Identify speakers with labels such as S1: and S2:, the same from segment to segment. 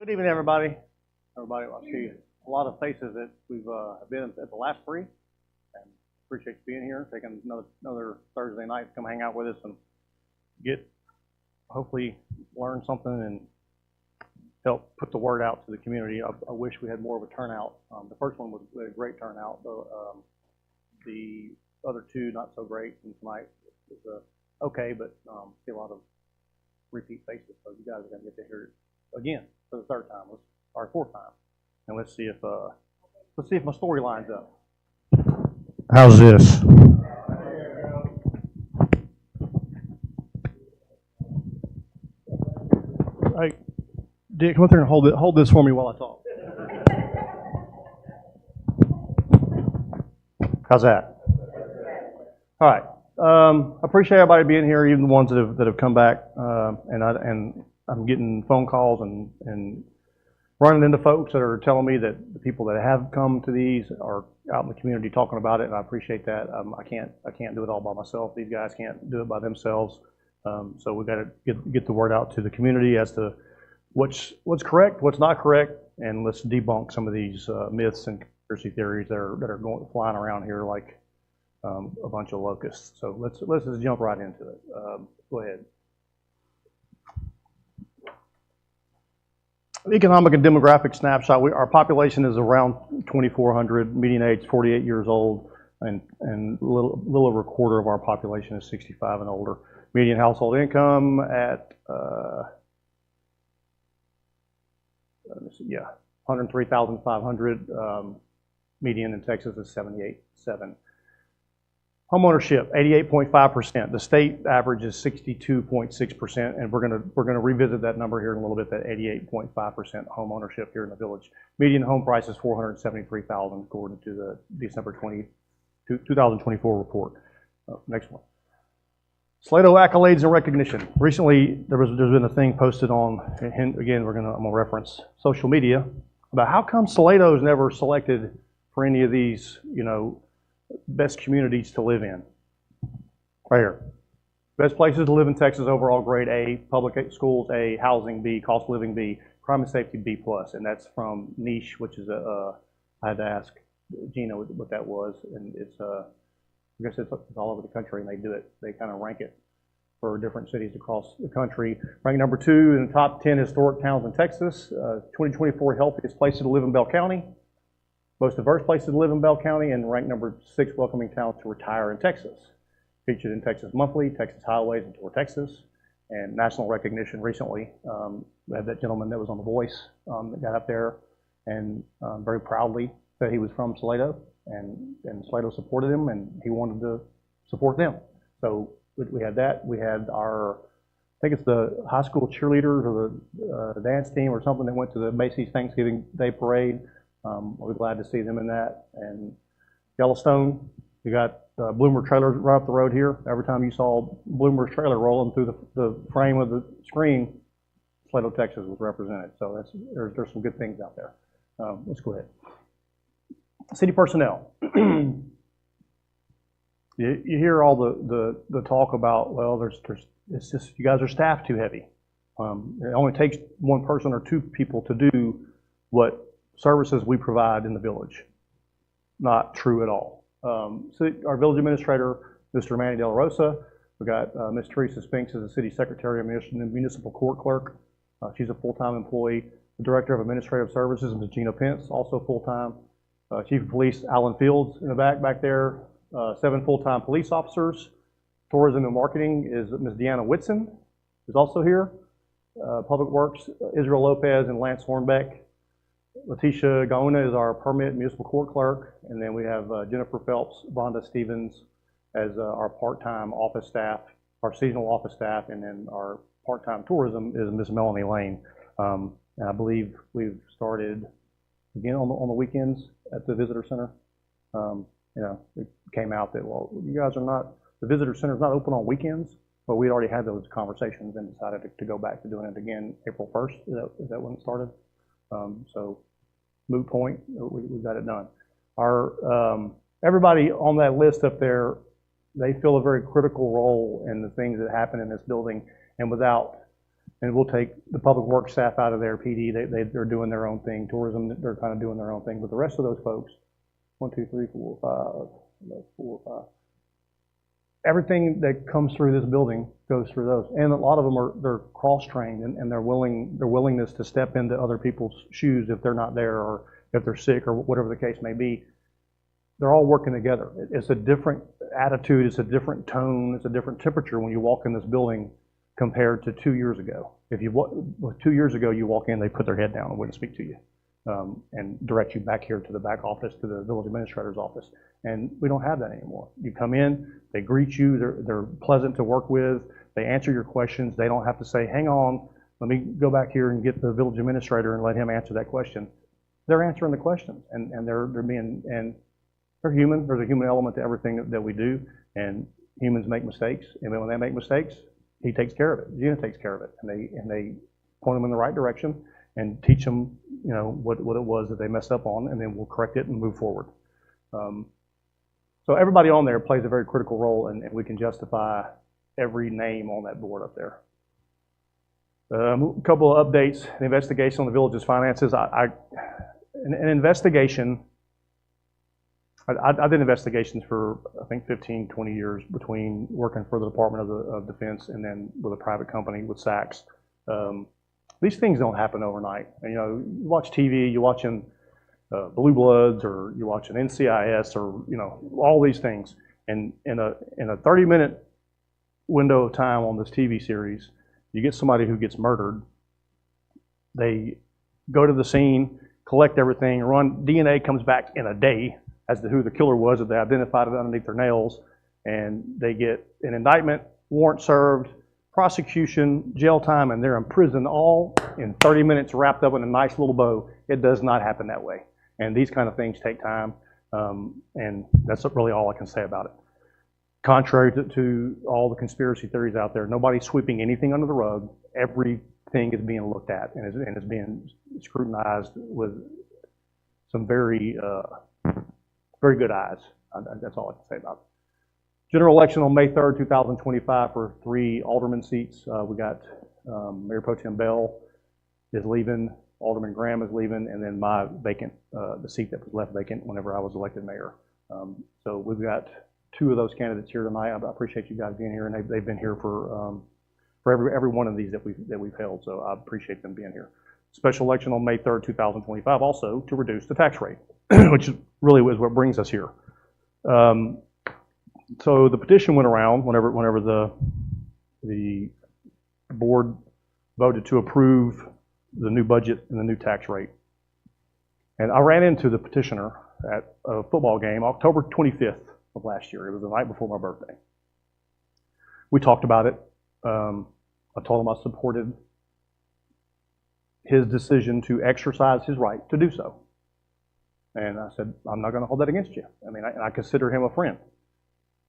S1: Good evening, everybody. Everybody, I see a lot of faces that we've been at the last three, and appreciate you being here, taking another Thursday night to come hang out with us and hopefully learn something and help put the word out to the community. I wish we had more of a turnout. The first one was a great turnout, though the other two not so great, and tonight was okay, but see a lot of repeat faces, so you guys are going to get to hear it again for the third time, or fourth time, and let's see if my story lines up. How's this? Hey, Dick, come up there and hold this for me while I talk. How's that? All right. I appreciate everybody being here, even the ones that have come back. And I'm getting phone calls and running into folks that are telling me that the people that have come to these are out in the community talking about it, and I appreciate that. I can't do it all by myself. These guys can't do it by themselves. So we've got to get the word out to the community as to what's correct, what's not correct, and let's debunk some of these myths and conspiracy theories that are flying around here like a bunch of locusts. So let's just jump right into it. Go ahead. Economic and demographic snapshot. Our population is around 2,400. Median age 48 years old, and little over a quarter of our population is 65 and older. Median household income at 103,500. Median in Texas is 78.7. Homeownership, 88.5%. The state average is 62.6%, and we're gonna revisit that number here in a little bit. That 88.5% homeownership here in the village. Median home price is $473,000 according to the December 2024 report. Next one. Salado accolades and recognition. Recently, there's been a thing posted on, and again, I'm gonna reference social media about how come Salado is never selected for any of these, best communities to live in. Right here. Best places to live in Texas overall, grade A, public schools A, housing B, cost of living B, crime and safety B+, and that's from Niche, which is I had to ask Gina what that was, and it's I guess it's all over the country, and they kind of rank it for different cities across the country. Ranked number 2 in the top 10 historic towns in Texas. 2024 healthiest places to live in Bell County. Most diverse places to live in Bell County, and ranked number 6 welcoming towns to retire in Texas. Featured in Texas Monthly, Texas Highways, and Tour Texas, and national recognition recently. We had that gentleman that was on The Voice that got up there and very proudly said he was from Salado, and Salado supported him, and he wanted to support them. So we had that. We had I think it's the high school cheerleaders or the dance team or something that went to the Macy's Thanksgiving Day Parade. We're glad to see them in that. And Yellowstone, you got Bloomer trailers right up the road here. Every time you saw Bloomer's trailer rolling through the frame of the screen, Salado, Texas was represented. So there's some good things out there. Let's go ahead. City personnel. You hear all the talk about, well, it's just you guys are staffed too heavy. It only takes one person or two people to do what services we provide in the village. Not true at all. So our village administrator, Mr. Manny De La Rosa, we got Ms. Teresa Spinks as the city secretary and municipal court clerk. She's a full-time employee. The director of administrative services, Ms. Gina Pence, also full-time. Chief of police, Alan Fields in the back there. 7 full-time police officers. Tourism and marketing is Ms. Deanna Whitson, who's also here. Public Works, Israel Lopez and Lance Hornbeck. Letitia Gauna is our permit municipal court clerk, and then we have Jennifer Phelps, Vonda Stevens as our part-time office staff, our seasonal office staff, and then our part-time tourism is Miss Melanie Lane. And I believe we've started again on the weekends at the visitor center. It came out that, well, you guys are not, the visitor center is not open on weekends, but we already had those conversations and decided to go back to doing it again April 1st. Is that when it started? So moot point, we got it done. Our everybody on that list up there, they fill a very critical role in the things that happen in this building, and without And we'll take the public works staff out of there, PD, they're doing their own thing. Tourism, they're kind of doing their own thing. But the rest of those folks, 1, 2, 3, 4, 5, no, 4, 5. Everything that comes through this building goes through those. And a lot of them they're cross-trained and their willingness to step into other people's shoes if they're not there or if they're sick or whatever the case may be. They're all working together. It's a different attitude, it's a different tone, it's a different temperature when you walk in this building compared to 2 years ago. If 2 years ago you walk in, they put their head down and wouldn't speak to you and direct you back here to the back office, to the village administrator's office. And we don't have that anymore. You come in, they greet you, they're pleasant to work with, they answer your questions, they don't have to say, hang on, let me go back here and get the village administrator and let him answer that question. They're answering the questions and they're human. There's a human element to everything that we do, and humans make mistakes, and when they make mistakes, he takes care of it. Gina takes care of it, and they point them in the right direction and teach them, you know, what it was that they messed up on, and then we'll correct it and move forward. So everybody on there plays a very critical role, and we can justify every name on that board up there. A couple of updates. The investigation on the village's finances. An investigation. I did investigations for, I think, 15, 20 years between working for the Department of Defense and then with a private company with Saks. These things don't happen overnight. And, you know, you watch TV, you're watching Blue Bloods, or you're watching NCIS, or, you know, all these things. And in a 30-minute window of time on this TV series, you get somebody who gets murdered. They go to the scene, collect everything, run. DNA comes back in a day as to who the killer was, that they identified it underneath their nails, and they get an indictment, warrant served, prosecution, jail time, and they're in prison all in 30 minutes wrapped up in a nice little bow. It does not happen that way. And these kind of things take time, and that's really all I can say about it. Contrary to all the conspiracy theories out there, nobody's sweeping anything under the rug. Everything is being looked at and is being scrutinized with some very good eyes. That's all I can say about it. General election on May 3rd, 2025 for 3 alderman seats. We got Mayor Pro Tem Bell is leaving, Alderman Graham is leaving, and then my vacant, the seat that was left vacant whenever I was elected mayor. So we've got 2 of those candidates here tonight. I appreciate you guys being here, and they've been here for every one of these that we've held. So I appreciate them being here. Special election on May 3rd, 2025, also to reduce the tax rate, which really is what brings us here. So the petition went around whenever the board voted to approve the new budget and the new tax rate. And I ran into the petitioner at a football game, October 25th of last year. It was the night before my birthday. We talked about it. I told him I supported his decision to exercise his right to do so. And I said, I'm not going to hold that against you. I mean, I consider him a friend.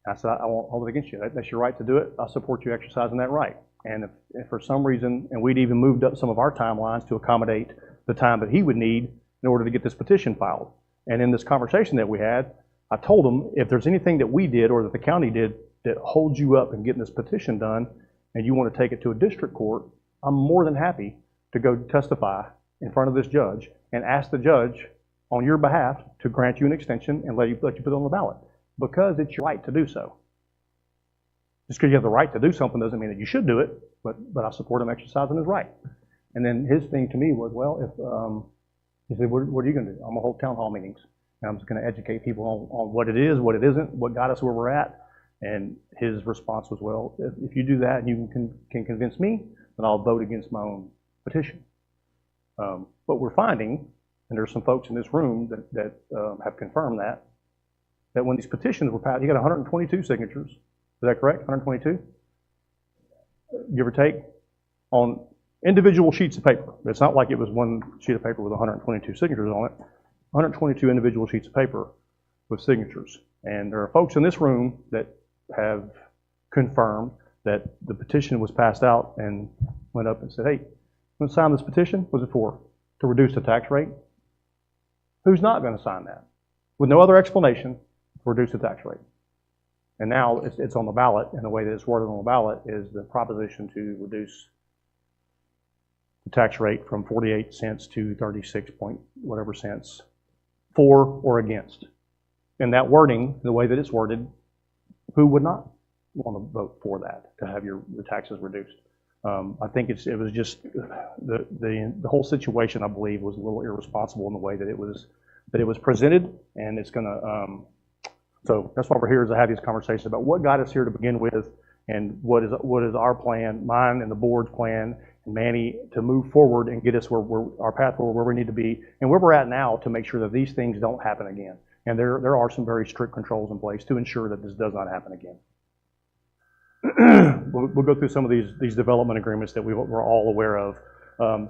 S1: I said, I won't hold it against you. That's your right to do it. I support you exercising that right. And if for some reason, and we'd even moved up some of our timelines to accommodate the time that he would need in order to get this petition filed. And in this conversation that we had, I told him, if there's anything that we did or that the county did that holds you up in getting this petition done, and you want to take it to a district court, I'm more than happy to go testify in front of this judge and ask the judge on your behalf to grant you an extension and let you put it on the ballot, because it's your right to do so. Just because you have the right to do something doesn't mean that you should do it, but I support him exercising his right. And then his thing to me was, well, he said, what are you going to do? I'm going to hold town hall meetings, and I'm just going to educate people on what it is, what it isn't, what got us where we're at. And his response was, well, if you do that and you can convince me, then I'll vote against my own petition. But we're finding, and there's some folks in this room that have confirmed that when these petitions were passed, you got 122 signatures. Is that correct? 122? Give or take? On individual sheets of paper. It's not like it was one sheet of paper with 122 signatures on it. 122 individual sheets of paper with signatures. And there are folks in this room that have confirmed that the petition was passed out and went up and said, hey, you want to sign this petition? What's it for? To reduce the tax rate? Who's not going to sign that? With no other explanation, to reduce the tax rate. And now it's on the ballot, and the way that it's worded on the ballot is the proposition to reduce the tax rate from 48 cents to 36 point whatever cents, for or against. And that wording, the way that it's worded, who would not want to vote for that, to have your taxes reduced? I think it was just the whole situation, I believe, was a little irresponsible in the way that it was presented, and it's going to. So that's why we're here, is to have these conversations about what got us here to begin with, and what is our plan, mine and the board's plan, and Manny, to move forward and get us our path forward, where we need to be, and where we're at now, to make sure that these things don't happen again. And there are some very strict controls in place to ensure that this does not happen again. We'll go through some of these development agreements that we're all aware of.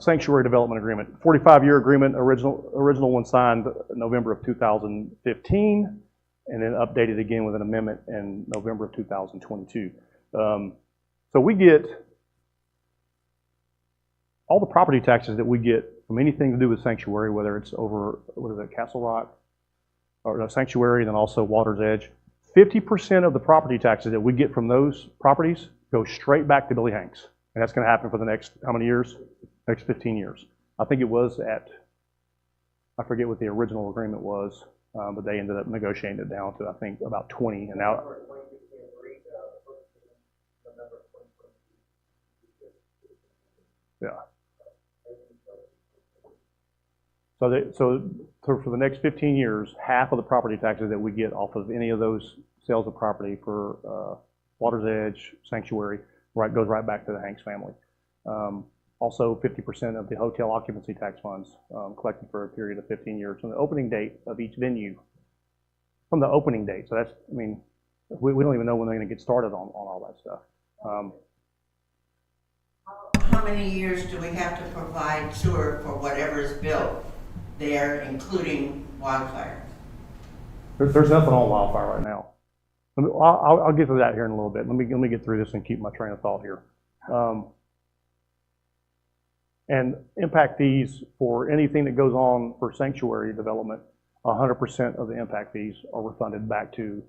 S1: Sanctuary development agreement, 45-year agreement, original one signed November of 2015, and then updated again with an amendment in November of 2022. So we get all the property taxes that we get from anything to do with sanctuary, whether it's over, what is it, Castle Rock, or sanctuary, then also Water's Edge. 50% of the property taxes that we get from those properties go straight back to Billy Hanks. And that's going to happen for the next, how many years? Next 15 years. I think it was at, I forget what the original agreement was, but they ended up negotiating it down to, I think, about 20. And now, yeah. So for the next 15 years, half of the property taxes that we get off of any of those sales of property for Water's Edge, Sanctuary, goes right back to the Hanks family. Also, 50% of the hotel occupancy tax funds collected for a period of 15 years from the opening date of each venue. From the opening date. So that's, I mean, we don't even know when they're going to get started on all that stuff.
S2: How many years do we have to provide sewer for whatever is built there, including wildfire?
S1: There's nothing on wildfire right now. I'll get to that here in a little bit. Let me get through this and keep my train of thought here. And impact fees for anything that goes on for sanctuary development, 100% of the impact fees are refunded back to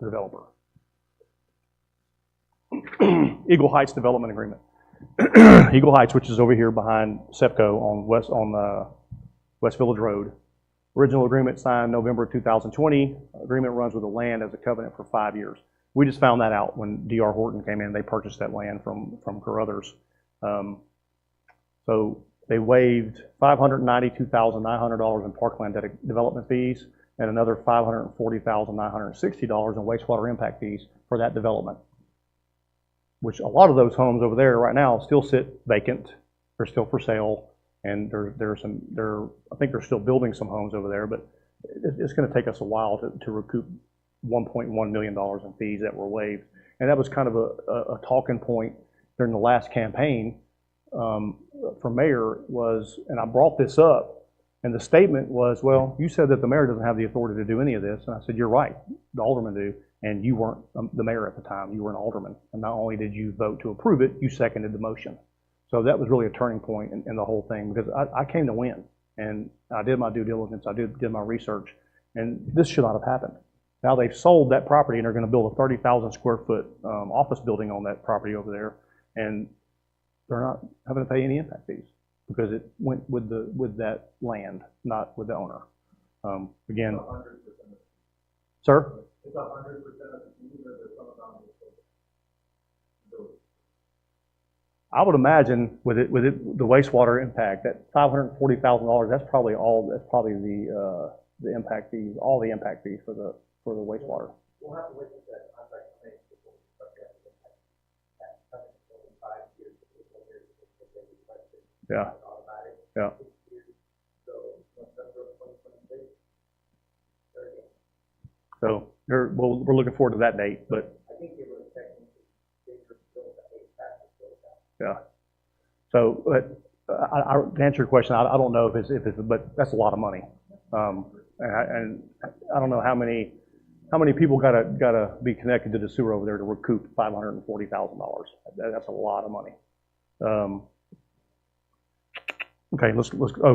S1: the developer. Eagle Heights Development Agreement. Eagle Heights, which is over here behind SEPCO on West Village Road. Original agreement signed November 2020. Agreement runs with the land as a covenant for 5 years. We just found that out when D.R. Horton came in. They purchased that land from Carruthers. So they waived $592,900 in parkland development fees and another $540,960 in wastewater impact fees for that development, which a lot of those homes over there right now still sit vacant. They're still for sale, and I think they're still building some homes over there, but it's going to take us a while to recoup $1.1 million in fees that were waived. And that was kind of a talking point during the last campaign for mayor was, and I brought this up, and the statement was, well, you said that the mayor doesn't have the authority to do any of this. And I said, you're right, the aldermen do, and you weren't the mayor at the time, you were an alderman. And not only did you vote to approve it, you seconded the motion. So that was really a turning point in the whole thing, because I came to win, and I did my due diligence, I did my research, and this should not have happened. Now they've sold that property and they're going to build a 30,000 square foot office building on that property over there, and they're not having to pay any impact fees because it went with that land, not with the owner. Again, sir?
S3: It's 100% of the fees, or there's some amount of it.
S1: I would imagine with the wastewater impact, that $540,000, that's probably the impact fees, all the impact fees for the wastewater.
S3: We'll have to wait until that contract ends before we start getting the impact. That's coming in 5 years, 6 years,
S1: yeah.
S3: Automatic.
S1: Yeah.
S3: 6 years. So November of 2026.
S1: So we're looking forward to that date, but
S3: I think they were expecting to build the 8 taxes built out.
S1: yeah. So, but to answer your question, I don't know if it's, but that's a lot of money, and I don't know how many people gotta be connected to the sewer over there to recoup $540,000. That's a lot of money. Okay, let's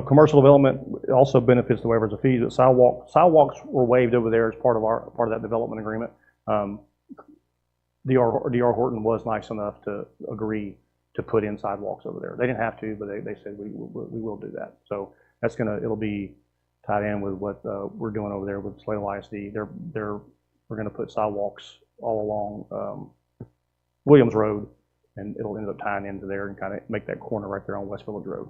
S1: commercial development also benefits the waivers of fees. Sidewalks were waived over there as part of that development agreement. D.R. Horton was nice enough to agree to put in sidewalks over there. They didn't have to, but they said we will do that. So it'll be tied in with what we're doing over there with Salado ISD. We're going to put sidewalks all along Williams Road, and it'll end up tying into there and kind of make that corner right there on West Village Road.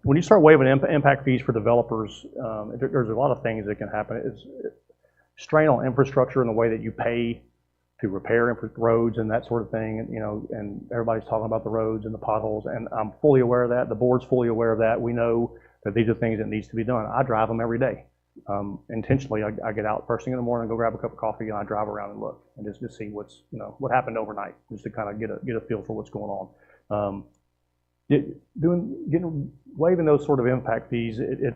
S1: When you start waiving impact fees for developers, there's a lot of things that can happen. It's strain on infrastructure in the way that you pay to repair roads and that sort of thing. And everybody's talking about the roads and the potholes, and I'm fully aware of that. The board's fully aware of that. We know that these are things that needs to be done. I drive them every day. Intentionally, I get out first thing in the morning, go grab a cup of coffee, and I drive around and look and just see what happened overnight, just to kind of get a feel for what's going on. Waiving those sort of impact fees, it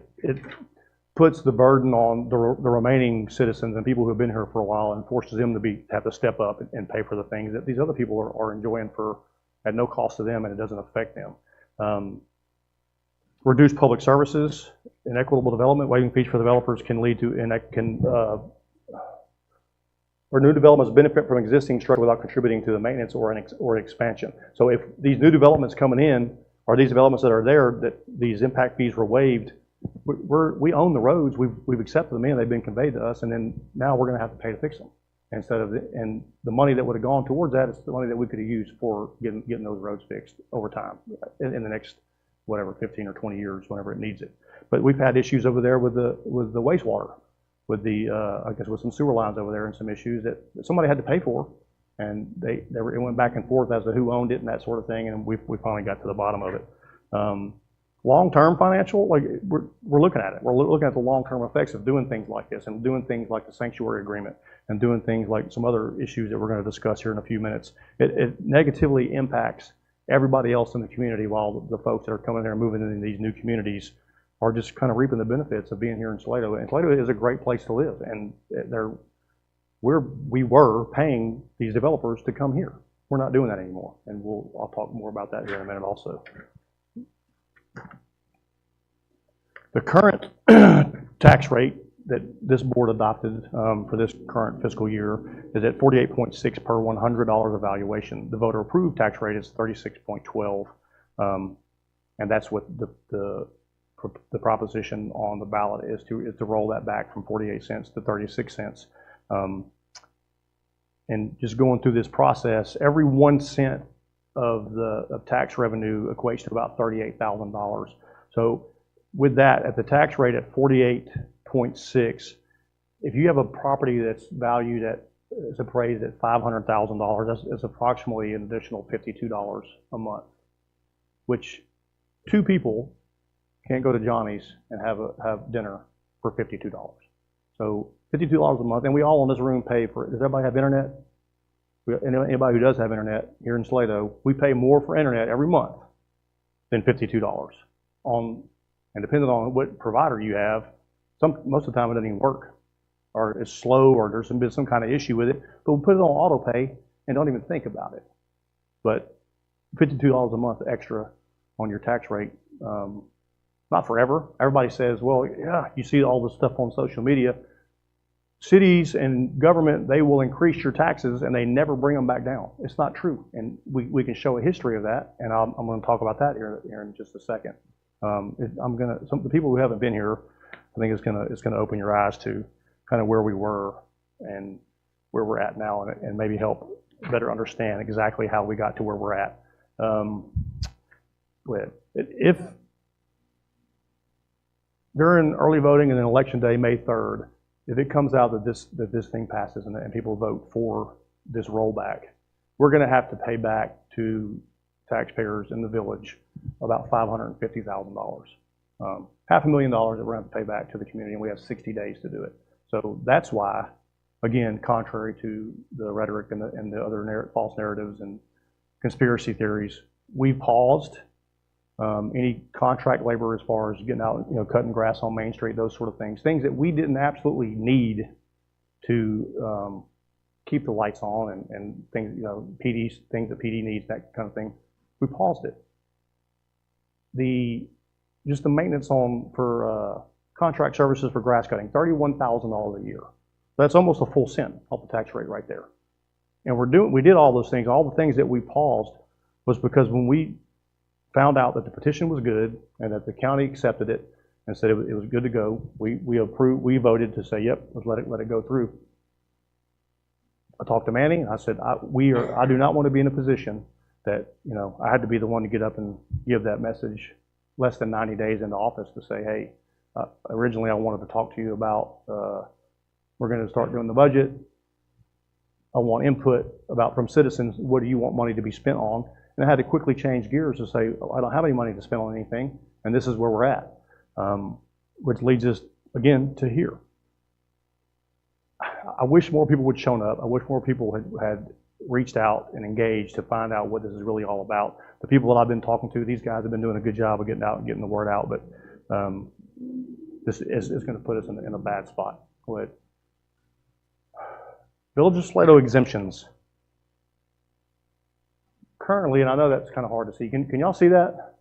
S1: puts the burden on the remaining citizens and people who have been here for a while, and forces them to have to step up and pay for the things that these other people are enjoying at no cost to them, and it doesn't affect them. Reduced public services, inequitable development. Waiving fees for developers can lead to or new developments benefit from existing structure without contributing to the maintenance or expansion. So if these new developments coming in, or these developments that are there, that these impact fees were waived, we own the roads, we've accepted them in, they've been conveyed to us, and then now we're going to have to pay to fix them. And the money that would have gone towards that is the money that we could have used for getting those roads fixed over time in the next, 15 or 20 years, whenever it needs it. But we've had issues over there with the wastewater, with with some sewer lines over there, and some issues that somebody had to pay for, and it went back and forth as to who owned it and that sort of thing, and we finally got to the bottom of it. Long-term financial, we're looking at it. We're looking at the long-term effects of doing things like this, and doing things like the sanctuary agreement, and doing things like some other issues that we're going to discuss here in a few minutes. It negatively impacts everybody else in the community, while the folks that are coming here and moving into these new communities are just kind of reaping the benefits of being here in Salado. And Salado is a great place to live, and we were paying these developers to come here. We're not doing that anymore, and I'll talk more about that here in a minute also. The current tax rate that this board adopted for this current fiscal year is at 48.6 per $100 of valuation. The voter approved tax rate is 36.12, and that's what the proposition on the ballot is to roll that back from 48 cents to 36 cents. And just going through this process, every 1 cent of tax revenue equates to about $38,000. So with that, at the tax rate at 48.6, if you have a property that's valued is appraised at $500,000, that's approximately an additional $52 a month, which two people can't go to Johnny's and have dinner for $52. So $52 a month, and we all in this room pay for it. Does everybody have internet? Anybody who does have internet here in Salado, we pay more for internet every month than $52 and depending on what provider you have, most of the time it doesn't even work, or it's slow, or there's been some kind of issue with it. But we put it on auto pay and don't even think about it. But $52 a month extra on your tax rate, not forever. Everybody says, well, yeah, you see all this stuff on social media. Cities and government, they will increase your taxes and they never bring them back down. It's not true, and we can show a history of that, and I'm going to talk about that here in just a second. The people who haven't been here, I think it's going to open your eyes to kind of where we were and where we're at now, and maybe help better understand exactly how we got to where we're at. If during early voting and then election day, May 3rd, if it comes out that this thing passes and people vote for this rollback, we're going to have to pay back to taxpayers in the village about $550,000. $500,000 that we're going to have to pay back to the community, and we have 60 days to do it. So that's why, again, contrary to the rhetoric and the other false narratives and conspiracy theories, we paused any contract labor as far as getting out, cutting grass on Main Street, those sort of things that we didn't absolutely need to keep the lights on, and things, things that PD needs, that kind of thing. We paused it. Just the maintenance for contract services for grass cutting, $31,000 a year. That's almost a full cent off the tax rate right there. And we did all those things. All the things that we paused was because when we found out that the petition was good and that the county accepted it and said it was good to go, we voted to say, yep, let's let it go through. I talked to Manny and I said, I do not want to be in a position that, you know, I had to be the one to get up and give that message less than 90 days into office to say, hey, originally I wanted to talk to you about, we're going to start doing the budget. I want input from citizens, what do you want money to be spent on? And I had to quickly change gears to say, oh, I don't have any money to spend on anything, and this is where we're at. Which leads us, again, to here. I wish more people would have shown up. I wish more people had reached out and engaged to find out what this is really all about. The people that I've been talking to, these guys have been doing a good job of getting out and getting the word out, but this is going to put us in a bad spot. But Village of Salado exemptions. Currently, and I know that's kind of hard to see. Can y'all see that?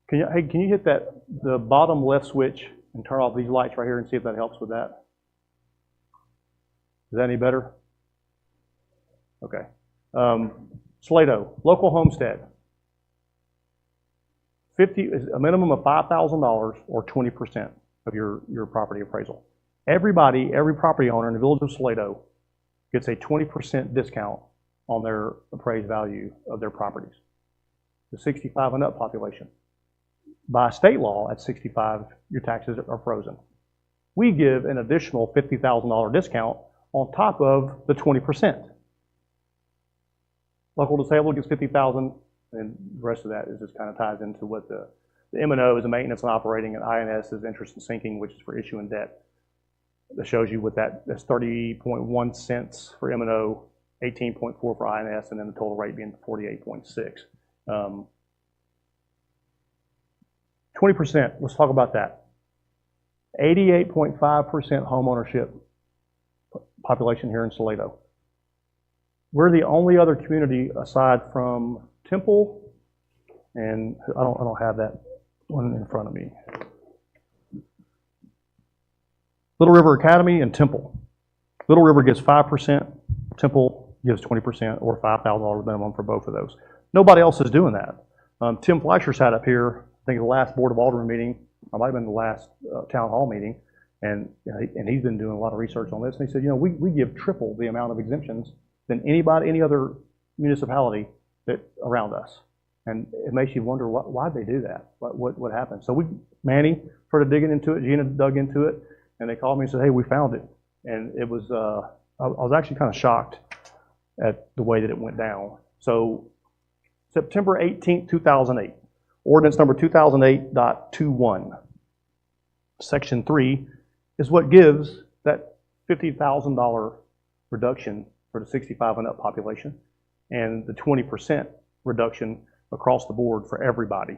S1: Can you hit the bottom left switch and turn off these lights right here and see if that helps with that? Is that any better? Okay. Salado, local homestead. A minimum of $5,000 or 20% of your property appraisal. Every property owner in the Village of Salado gets a 20% discount on their appraised value of their properties. The 65 and up population. By state law, at 65, your taxes are frozen. We give an additional $50,000 discount on top of the 20%. Local disabled gets $50,000, and the rest of that is just kind of ties into what the M&O is, the maintenance and operating, and INS is interest and sinking, which is for issuing debt. That shows you what that's 30.1 cents for M&O, 18.4 for INS, and then the total rate being 48.6. 20%, let's talk about that. 88.5% home ownership population here in Salado. We're the only other community aside from Temple, and I don't have that one in front of me. Little River Academy and Temple. Little River gets 5%, Temple gives 20%, or $5,000 minimum for both of those. Nobody else is doing that. Tim Fleischer sat up here, I think the last Board of Alderman meeting, or might have been the last town hall meeting, and he's been doing a lot of research on this, and he said, you know, we give triple the amount of exemptions than any other municipality around us. And it makes you wonder why'd they do that? What happened? So Manny started digging into it, Gina dug into it, and they called me and said, hey, we found it. And it was, I was actually kind of shocked at the way that it went down. So September 18th, 2008, ordinance number 2008.21, section 3 is what gives that $50,000 reduction for the 65 and up population and the 20% reduction across the board for everybody.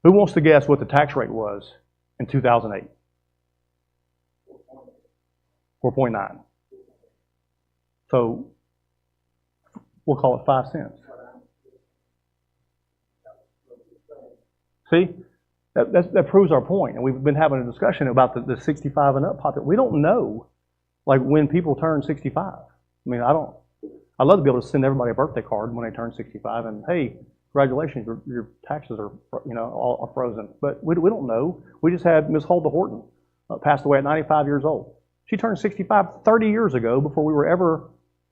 S1: Who wants to guess what the tax rate was in 2008? 4.9. So we'll call it 5 cents. See, that proves our point. And we've been having a discussion about the 65 and up population. We don't know, like, when people turn 65. I mean, I'd love to be able to send everybody a birthday card when they turn 65 and, hey, congratulations, your taxes are, all are frozen. But we don't know. We just had Ms. Hulda Horton passed away at 95 years old. She turned 65 30 years ago before we were ever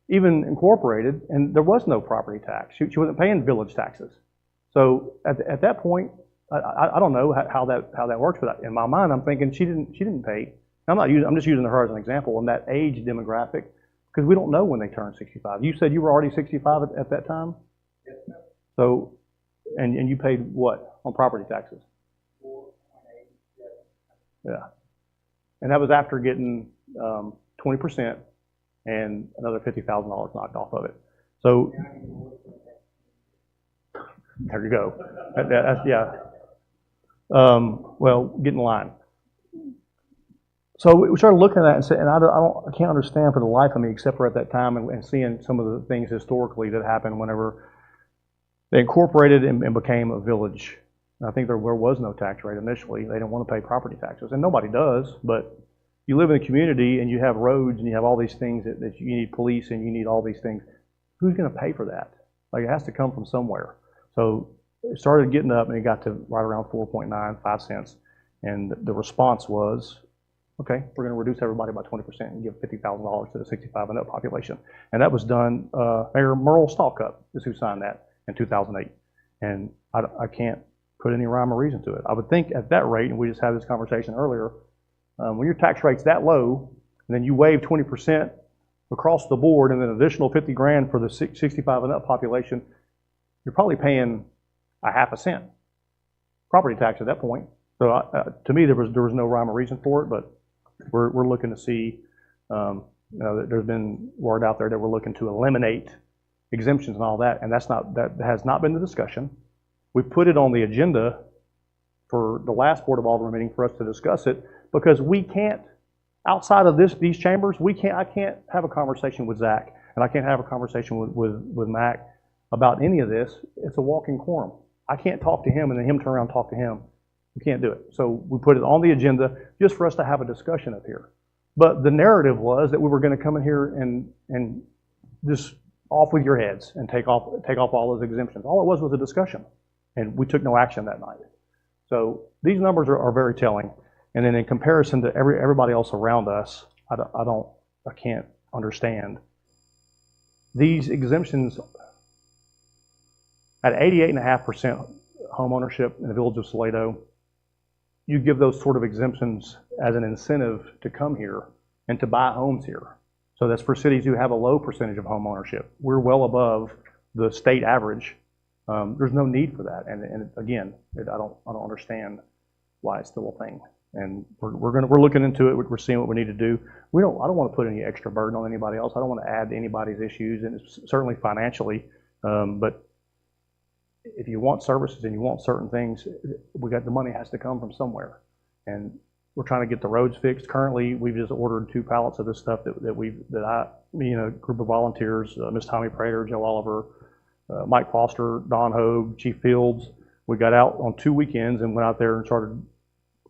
S1: even incorporated, and there was no property tax. She wasn't paying village taxes. So at that point, I don't know how that works, but in my mind, I'm thinking she didn't pay. I'm just using her as an example in that age demographic because we don't know when they turn 65. You said you were already 65 at that time?
S3: Yes, sir.
S1: So, and you paid what on property taxes?
S3: 4.87.
S1: Yeah. And that was after getting 20% and another $50,000 knocked off of it. So there you go. That's, yeah. Well, get in line. So we started looking at that and I can't understand for the life of me, except for at that time and seeing some of the things historically that happened whenever they incorporated and became a village. And I think there was no tax rate initially. They didn't want to pay property taxes, and nobody does. But you live in a community and you have roads and you have all these things that you need police and you need all these things. who's going to pay for that? Like, it has to come from somewhere. So it started getting up, and it got to right around 4.95 cents. And the response was, okay, we're going to reduce everybody by 20% and give $50,000 to the 65 and up population. And that was done, Mayor Merle Stalcup is who signed that in 2008. And I can't put any rhyme or reason to it. I would think at that rate, and we just had this conversation earlier, when your tax rate's that low, and then you waive 20% across the board and then an additional 50 grand for the 65 and up population, you're probably paying a half a cent property tax at that point. So to me, there was no rhyme or reason for it, but we're looking to see, there's been word out there that we're looking to eliminate exemptions and all that, and that has not been the discussion. We put it on the agenda for the last Board of Alderman meeting for us to discuss it, because we can't, outside of these chambers, I can't have a conversation with Zach, and I can't have a conversation with Mac about any of this. It's a walking quorum. I can't talk to him and then him turn around and talk to him. We can't do it. So we put it on the agenda just for us to have a discussion up here. But the narrative was that we were going to come in here and just off with your heads and take off all those exemptions. All it was a discussion, and we took no action that night. So these numbers are very telling. And then in comparison to everybody else around us, I can't understand. These exemptions at 88.5% home ownership in the village of Salado, you give those sort of exemptions as an incentive to come here and to buy homes here. So that's for cities who have a low percentage of home ownership. We're well above the state average. There's no need for that. And again, I don't understand why it's still a thing. And we're looking into it. We're seeing what we need to do. I don't want to put any extra burden on anybody else. I don't want to add to anybody's issues, and it's certainly financially. But if you want services and you want certain things, the money has to come from somewhere. And we're trying to get the roads fixed. Currently, we've just ordered 2 pallets of this stuff a group of volunteers, Miss Tommy Prater, Joe Oliver, Mike Foster, Don Hogue, Chief Fields. We got out on 2 weekends and went out there and started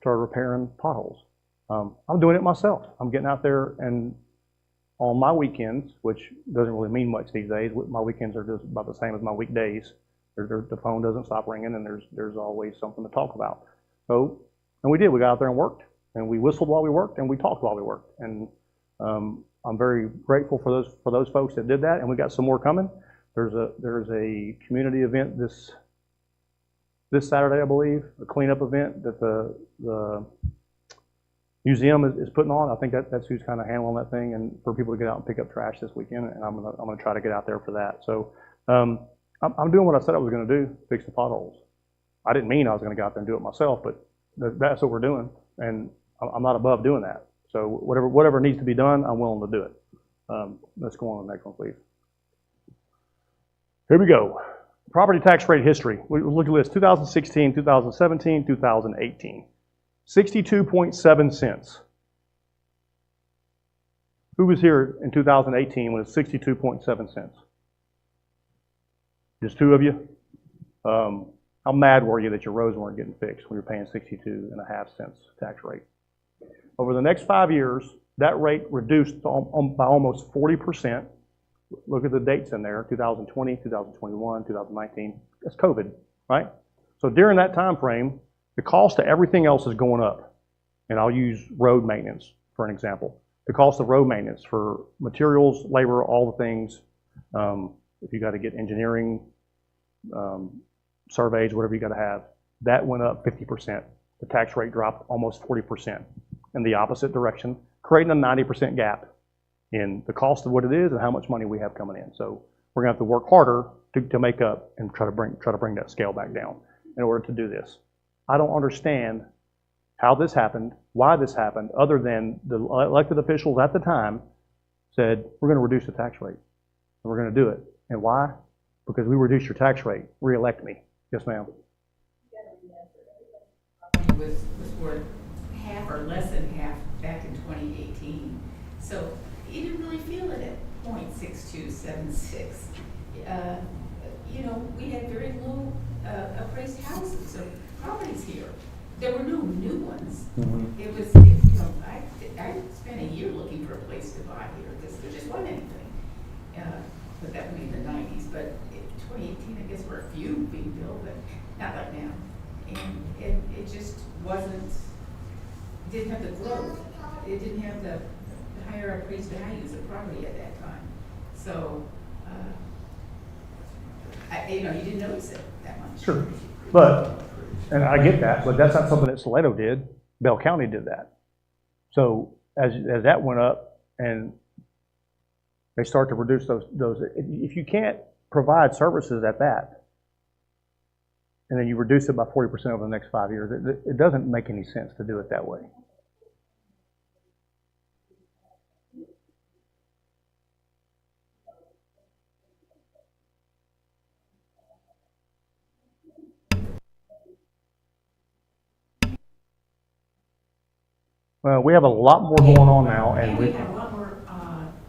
S1: repairing potholes. I'm doing it myself. I'm getting out there, and on my weekends, which doesn't really mean much these days, my weekends are just about the same as my weekdays. The phone doesn't stop ringing, and there's always something to talk about. So, and we did. We got out there and worked, and we whistled while we worked, and we talked while we worked. And I'm very grateful for those folks that did that, and we got some more coming. There's a community event this Saturday, I believe, a cleanup event that the museum is putting on. I think that's who's kind of handling that thing, and for people to get out and pick up trash this weekend, and I'm gonna try to get out there for that. So I'm doing what I said I was going to do, fix the potholes. I didn't mean I was going to go out there and do it myself, but that's what we're doing, and I'm not above doing that. So whatever needs to be done, I'm willing to do it. Let's go on to the next one, please. Here we go. Property tax rate history. We look at this: 2016, 2017, 2018. 62.7 cents. Who was here in 2018 when it's 62.7 cents? Just 2 of you? How mad were you that your roads weren't getting fixed when you're paying 62.5 cents tax rate? Over the next 5 years, that rate reduced by almost 40%. Look at the dates in there: 2020, 2021, 2019. That's COVID, right? So during that time frame, the cost of everything else is going up. And I'll use road maintenance for an example. The cost of road maintenance for materials, labor, all the things. If you got to get engineering, surveys, whatever you got to have, that went up 50%. The tax rate dropped almost 40% in the opposite direction, creating a 90% gap in the cost of what it is and how much money we have coming in. So we're gonna have to work harder to make up and try to bring that scale back down in order to do this. I don't understand how this happened, why this happened, other than the elected officials at the time said, we're gonna reduce the tax rate, and we're gonna do it. And why? Because we reduced your tax rate. Re-elect me. Yes, ma'am.
S4: Was worth half or less than half back in 2018. So you didn't really feel it at 0.6276. We had very low appraised houses or properties here. There were no new ones. Mm-hmm. It was, I spent a year looking for a place to buy here because there just wasn't anything. but that would be in the 90s. But in 2018, I guess we're a few being built, but not like now. And it just wasn't, didn't have the growth. It didn't have the higher appraised values of property at that time. So, you didn't notice it that much.
S1: Sure. But, and I get that, but that's not something that Salado did. Bell County did that. So as that went up and they start to reduce those, if you can't provide services at that, and then you reduce it by 40% over the next 5 years, it doesn't make any sense to do it that way. Well, we have a lot more going on now, and
S4: we have a lot more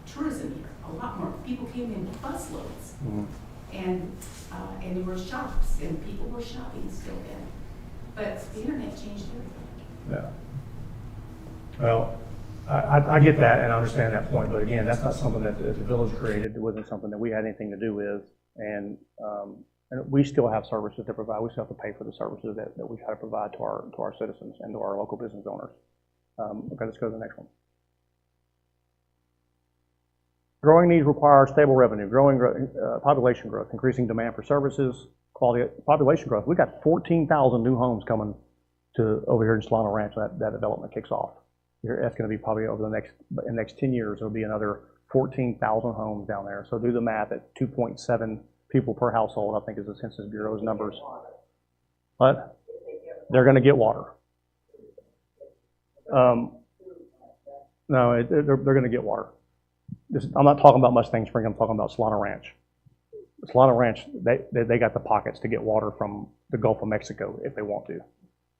S4: tourism here. A lot more people came in busloads, and there were shops, and people were shopping still then. But the internet changed everything.
S1: Yeah. Well, I get that and I understand that point, but again, that's not something that the village created. It wasn't something that we had anything to do with, and we still have services to provide. We still have to pay for the services that we try to provide to our citizens and to our local business owners. Okay, let's go to the next one. Growing needs require stable revenue, population growth, increasing demand for services, population growth. We got 14,000 new homes coming to over here in Salado Ranch. That development kicks off. That's going to be probably over in the next 10 years. There'll be another 14,000 homes down there. So do the math at 2.7 people per household. I think is the Census Bureau's numbers. But they're going to get water. No, they're going to get water. I'm not talking about Mustang Spring. I'm talking about Salado Ranch. Salado Ranch, they got the pockets to get water from the Gulf of Mexico if they want to.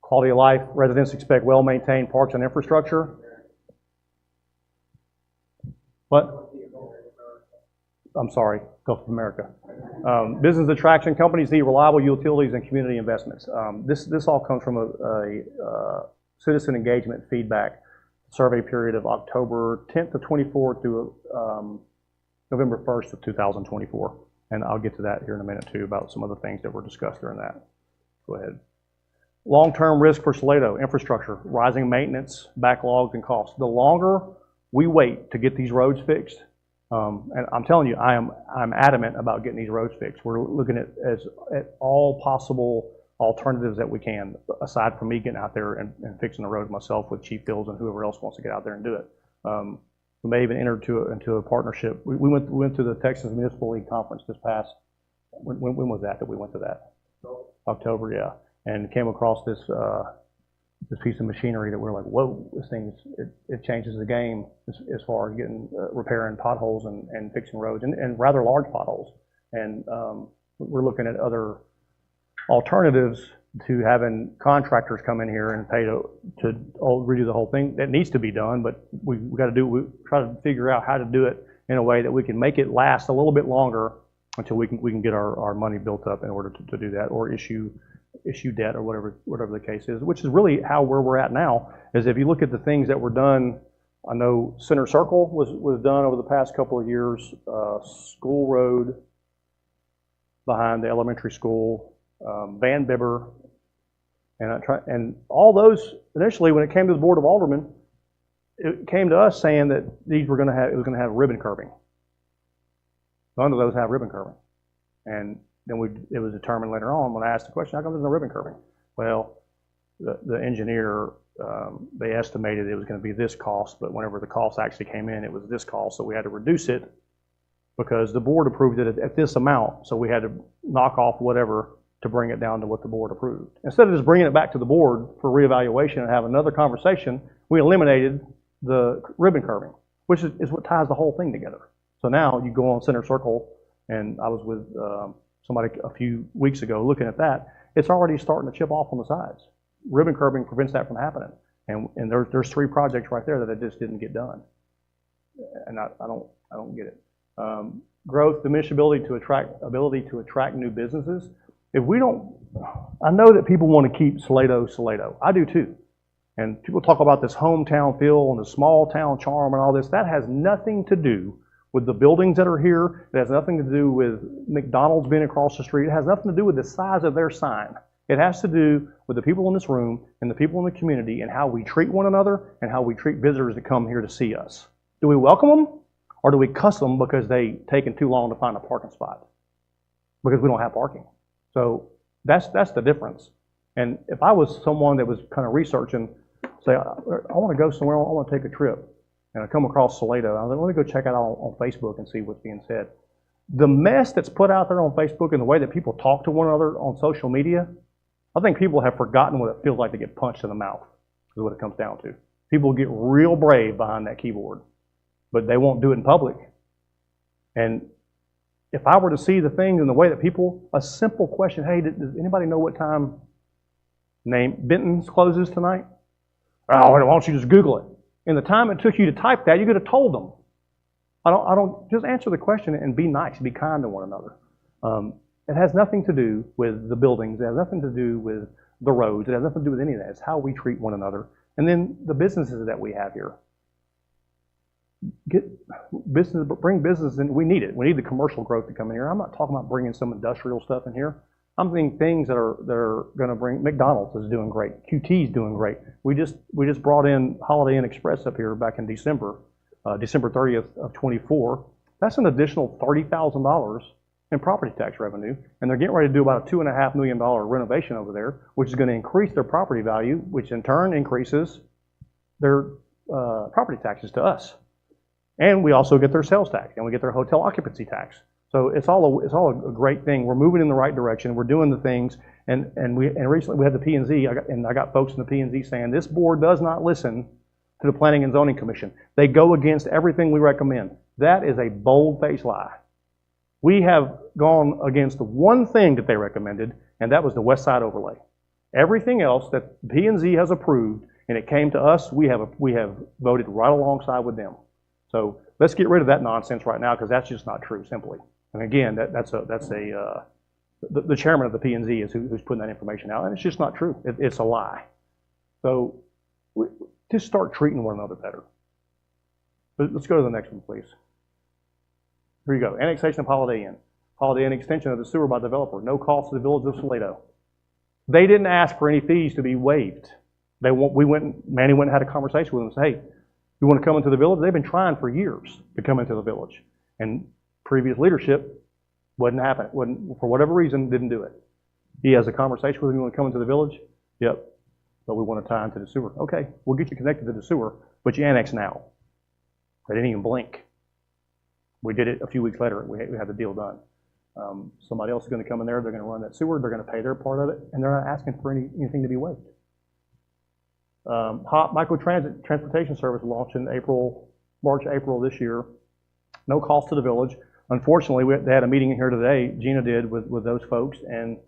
S1: Quality of life, residents expect well-maintained parks and infrastructure. What? I'm sorry, Gulf of America. Business attraction, companies need reliable utilities and community investments. This all comes from a citizen engagement feedback survey period of October 10th of 24 through November 1st of 2024. And I'll get to that here in a minute too about some of the things that were discussed during that. Go ahead. Long-term risk for Salado, infrastructure, rising maintenance, backlogs, and costs. The longer we wait to get these roads fixed, and I'm telling you, I'm adamant about getting these roads fixed. We're looking at all possible alternatives that we can, aside from me getting out there and fixing the roads myself with Chief Hills and whoever else wants to get out there and do it. We may even enter into a partnership. We went to the Texas Municipal League Conference this past, when was that we went to that? October, yeah. And came across this piece of machinery that we're like, whoa, this thing, it changes the game as far as getting, repairing potholes and fixing roads, and rather large potholes. And we're looking at other alternatives to having contractors come in here and pay to redo the whole thing. That needs to be done, but we try to figure out how to do it in a way that we can make it last a little bit longer until we can get our money built up in order to do that, or issue debt or whatever the case is, which is really where we're at now. Is if you look at the things that were done, I know Center Circle was done over the past couple of years, School Road behind the elementary school, Van Bibber, and all those initially when it came to the Board of Aldermen, it came to us saying that these were going to have ribbon curbing. None of those have ribbon curbing, and then it was determined later on when I asked the question, how come there's no ribbon curbing? Well, the engineer, they estimated it was going to be this cost, but whenever the cost actually came in, it was this cost, so we had to reduce it because the board approved it at this amount, so we had to knock off whatever to bring it down to what the board approved. Instead of just bringing it back to the board for reevaluation and have another conversation, we eliminated the ribbon curbing, which is what ties the whole thing together. So now you go on Center Circle, and I was with somebody a few weeks ago looking at that. It's already starting to chip off on the sides. Ribbon curbing prevents that from happening, and there's 3 projects right there that it just didn't get done, and I don't get it. Growth, diminished ability to attract new businesses. If we don't, I know that people want to keep Salado. I do too. And people talk about this hometown feel and the small town charm and all this. That has nothing to do with the buildings that are here. It has nothing to do with McDonald's being across the street. It has nothing to do with the size of their sign. It has to do with the people in this room and the people in the community and how we treat one another and how we treat visitors that come here to see us. Do we welcome them, or do we cuss them because they taken too long to find a parking spot? Because we don't have parking. So that's the difference. And if I was someone that was kind of researching, say, I want to go somewhere, I want to take a trip, and I come across Salado, I was like, let me go check it out on Facebook and see what's being said. The mess that's put out there on Facebook and the way that people talk to one another on social media, I think people have forgotten what it feels like to get punched in the mouth, is what it comes down to. People get real brave behind that keyboard, but they won't do it in public. And if I were to see the things and the way that people, a simple question, hey, does anybody know what time Benton's closes tonight? Oh, why don't you just Google it? In the time it took you to type that, you could have told them. I don't, just answer the question and be nice, be kind to one another. It has nothing to do with the buildings. It has nothing to do with the roads. It has nothing to do with any of that. It's how we treat one another. And then the businesses that we have here. Bring business in. We need it. We need the commercial growth to come in here. I'm not talking about bringing some industrial stuff in here. I'm thinking things that are going to bring. McDonald's is doing great. QT is doing great. We just brought in Holiday Inn Express up here back in December 30th of 24. That's an additional $30,000 in property tax revenue, and they're getting ready to do about a $2.5 million renovation over there, which is going to increase their property value, which in turn increases their property taxes to us. And we also get their sales tax, and we get their hotel occupancy tax. So it's all a great thing. We're moving in the right direction. We're doing the things, and recently we had the P&Z, I got folks in the P&Z saying this board does not listen to the Planning and Zoning Commission. They go against everything we recommend. That is a bold-faced lie. We have gone against the one thing that they recommended, and that was the West Side overlay. Everything else that P&Z has approved, and it came to us, we have voted right alongside with them. So let's get rid of that nonsense right now, because that's just not true, simply. And again, the chairman of the P&Z is who's putting that information out, and it's just not true. It's a lie. So just start treating one another better. Let's go to the next one, please. Here you go. Annexation of Holiday Inn. Holiday Inn extension of the sewer by developer. No cost to the village of Salado. They didn't ask for any fees to be waived. Manny went and had a conversation with them and said, hey, you want to come into the village? They've been trying for years to come into the village. And previous leadership wouldn't happen. For whatever reason, didn't do it. He has a conversation with them. You want to come into the village? Yep. But we want to tie into the sewer. Okay, we'll get you connected to the sewer, but you annex now. They didn't even blink. We did it a few weeks later. We had the deal done. Somebody else is going to come in there. They're going to run that sewer. They're going to pay their part of it, and they're not asking for anything to be waived. HOP microtransit transportation service launched in March, April this year. No cost to the village. Unfortunately, they had a meeting here today. Gina did with those folks, and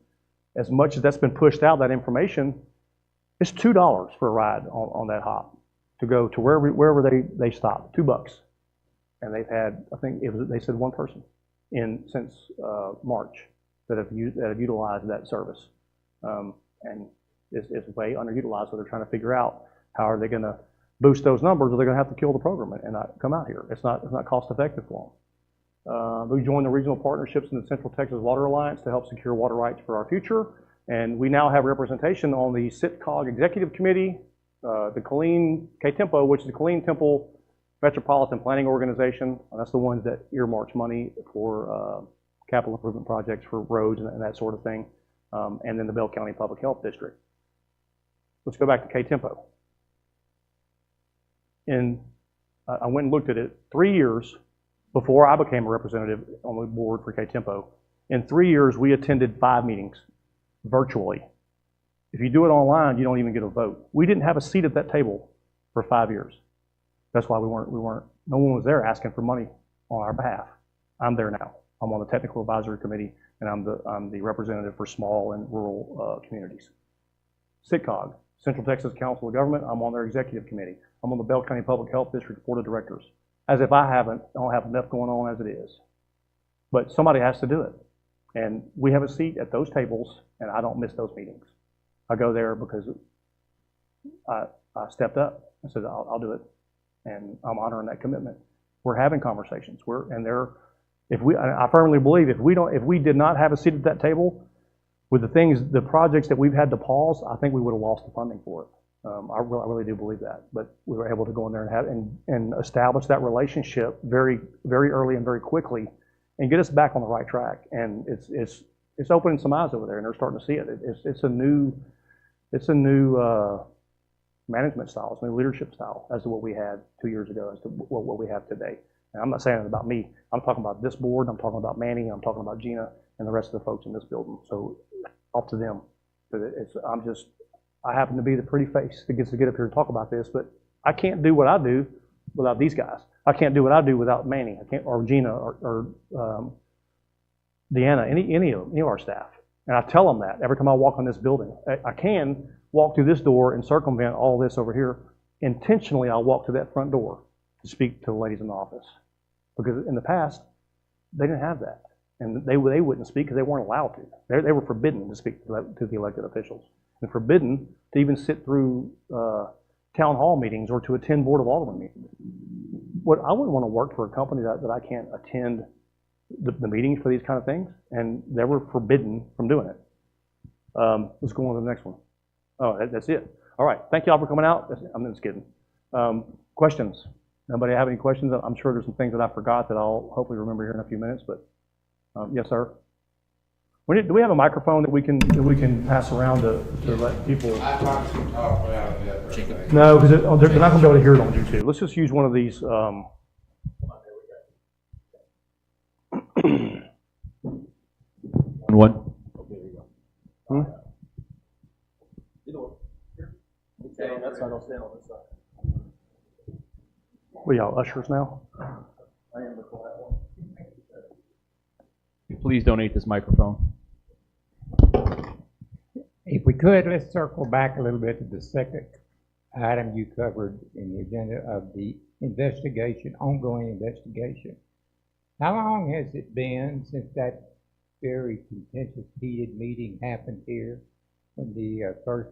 S1: as much as that's been pushed out, that information, it's $2 for a ride on that HOP to go to wherever they stop. $2. And they've had, I think they said one person since March that have utilized that service. And it's way underutilized, so they're trying to figure out how are they going to boost those numbers, or they're going to have to kill the program and not come out here. It's not cost effective for them. We joined the regional partnerships in the Central Texas Water Alliance to help secure water rights for our future. And we now have representation on the SITCOG Executive Committee, the Killeen K-Tempo, which is the Killeen Temple Metropolitan Planning Organization. That's the ones that earmarks money for capital improvement projects for roads and that sort of thing. And then the Bell County Public Health District. Let's go back to K-Tempo. I went and looked at it 3 years before I became a representative on the board for K-Tempo. In 3 years, we attended 5 meetings virtually. If you do it online, you don't even get a vote. We didn't have a seat at that table for 5 years. That's why no one was there asking for money on our behalf. I'm there now. I'm on the technical advisory committee, and I'm the representative for small and rural communities. SITCOG, Central Texas Council of Government, I'm on their executive committee. I'm on the Bell County Public Health District Board of Directors. As if I don't have enough going on as it is. But somebody has to do it. And we have a seat at those tables, and I don't miss those meetings. I go there because I stepped up. I said, I'll do it. And I'm honoring that commitment. We're having conversations. I firmly believe if we did not have a seat at that table with the projects that we've had to pause, I think we would have lost the funding for it. I really do believe that. But we were able to go in there and establish that relationship very, very early and very quickly and get us back on the right track. And it's opening some eyes over there, and they're starting to see it. It's a new management style, it's a new leadership style as to what we had 2 years ago, as to what we have today. And I'm not saying it about me. I'm talking about this board. I'm talking about Manny. I'm talking about Gina and the rest of the folks in this building. So off to them. I happen to be the pretty face that gets to get up here and talk about this, but I can't do what I do without these guys. I can't do what I do without Manny. I can't, or Gina, or Deanna, any of our staff. And I tell them that every time I walk in this building. I can walk through this door and circumvent all this over here. Intentionally, I'll walk to that front door to speak to the ladies in the office. Because in the past, they didn't have that. And they wouldn't speak because they weren't allowed to. They were forbidden to speak to the elected officials. And forbidden to even sit through town hall meetings or to attend Board of Alderman meetings. I wouldn't want to work for a company that I can't attend the meetings for these kind of things, and they were forbidden from doing it. Let's go on to the next one. Oh, that's it. All right, thank you all for coming out. I'm just kidding. Questions? Anybody have any questions? I'm sure there's some things that I forgot that I'll hopefully remember here in a few minutes, but yes, sir. Do we have a microphone that we can pass around to let people?
S5: I talked to talk without that.
S1: No, because they're not going to be able to hear it on YouTube. Let's just use one of these.
S6: One.
S1: Hmm?
S3: Okay, that's not gonna stay on this side.
S1: We y'all ushers now?
S3: I am the quiet one.
S6: Please donate this microphone.
S7: If we could, let's circle back a little bit to the second item you covered in the agenda of the investigation, ongoing investigation. How long has it been since that very contentious, heated meeting happened here when the first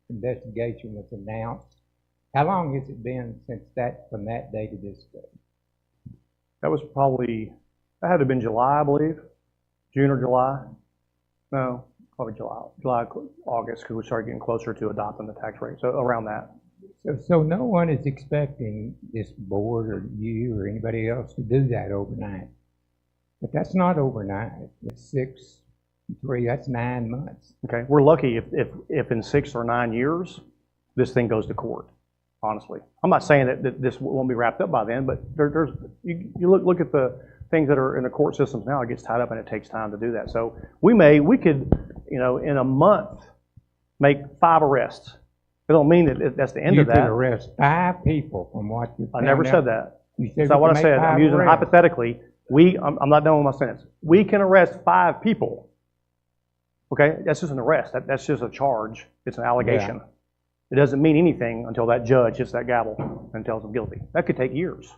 S7: investigation was announced? How long has it been since from that day to this day?
S1: That had to have been July, I believe. June or July. No, probably July, August, because we started getting closer to adopting the tax rate. So around that.
S7: So no one is expecting this board or you or anybody else to do that overnight. But that's not overnight. It's 6, 3, that's 9 months.
S1: Okay, we're lucky if in 6 or 9 years, this thing goes to court, honestly. I'm not saying that this won't be wrapped up by then, but you look at the things that are in the court systems now, it gets tied up and it takes time to do that. So we could, in a month, make 5 arrests. It don't mean that that's the end of that.
S7: You could arrest 5 people from what you found
S1: I never
S7: out.
S1: said that.
S7: You said
S1: That's not what I said. I'm using
S7: arrests.
S1: hypothetically. I'm not done with my sentence. We can arrest 5 people. Okay, that's just an arrest. That's just a charge. It's an allegation.
S7: Yeah.
S1: It doesn't mean anything until that judge hits that gavel and tells them guilty. That could take years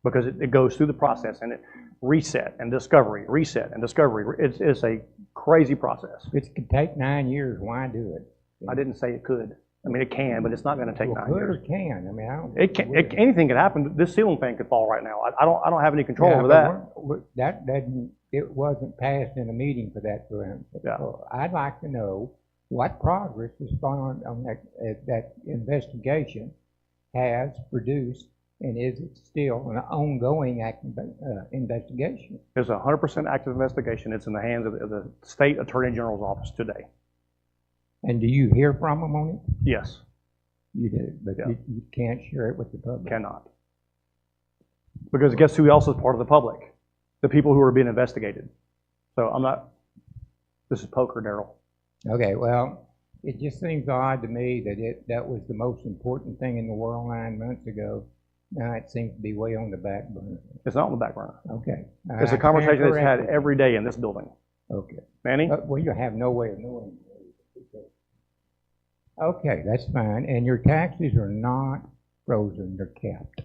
S1: because it goes through the process and it reset and discovery. It's a crazy process.
S7: If it could take 9 years, why do it?
S1: I didn't say it could. I mean, it can, but it's not going to take 9 years.
S7: It can. I mean, I don't.
S1: Anything could happen. This ceiling fan could fall right now. I don't have any control over that.
S7: It wasn't passed in a meeting for that to happen.
S1: Yeah.
S7: So I'd like to know what progress has gone on that investigation has produced, and is it still an ongoing investigation?
S1: There's a 100% active investigation. It's in the hands of the State Attorney General's office today.
S7: And do you hear from them on it?
S1: Yes,
S7: You do, but
S1: Yeah.
S7: you can't share it with the public.
S1: cannot. Because guess who else is part of the public? The people who are being investigated. So this is poker, Daryl.
S7: Okay, well, it just seems odd to me that that was the most important thing in the world 9 months ago. Now it seems to be way on the back burner.
S1: It's not on the back burner.
S7: Okay.
S1: It's a conversation that's had every day in this building.
S7: Okay.
S1: Manny?
S7: Well, you have no way of knowing. Okay, that's fine. And your taxes are not frozen, they're capped.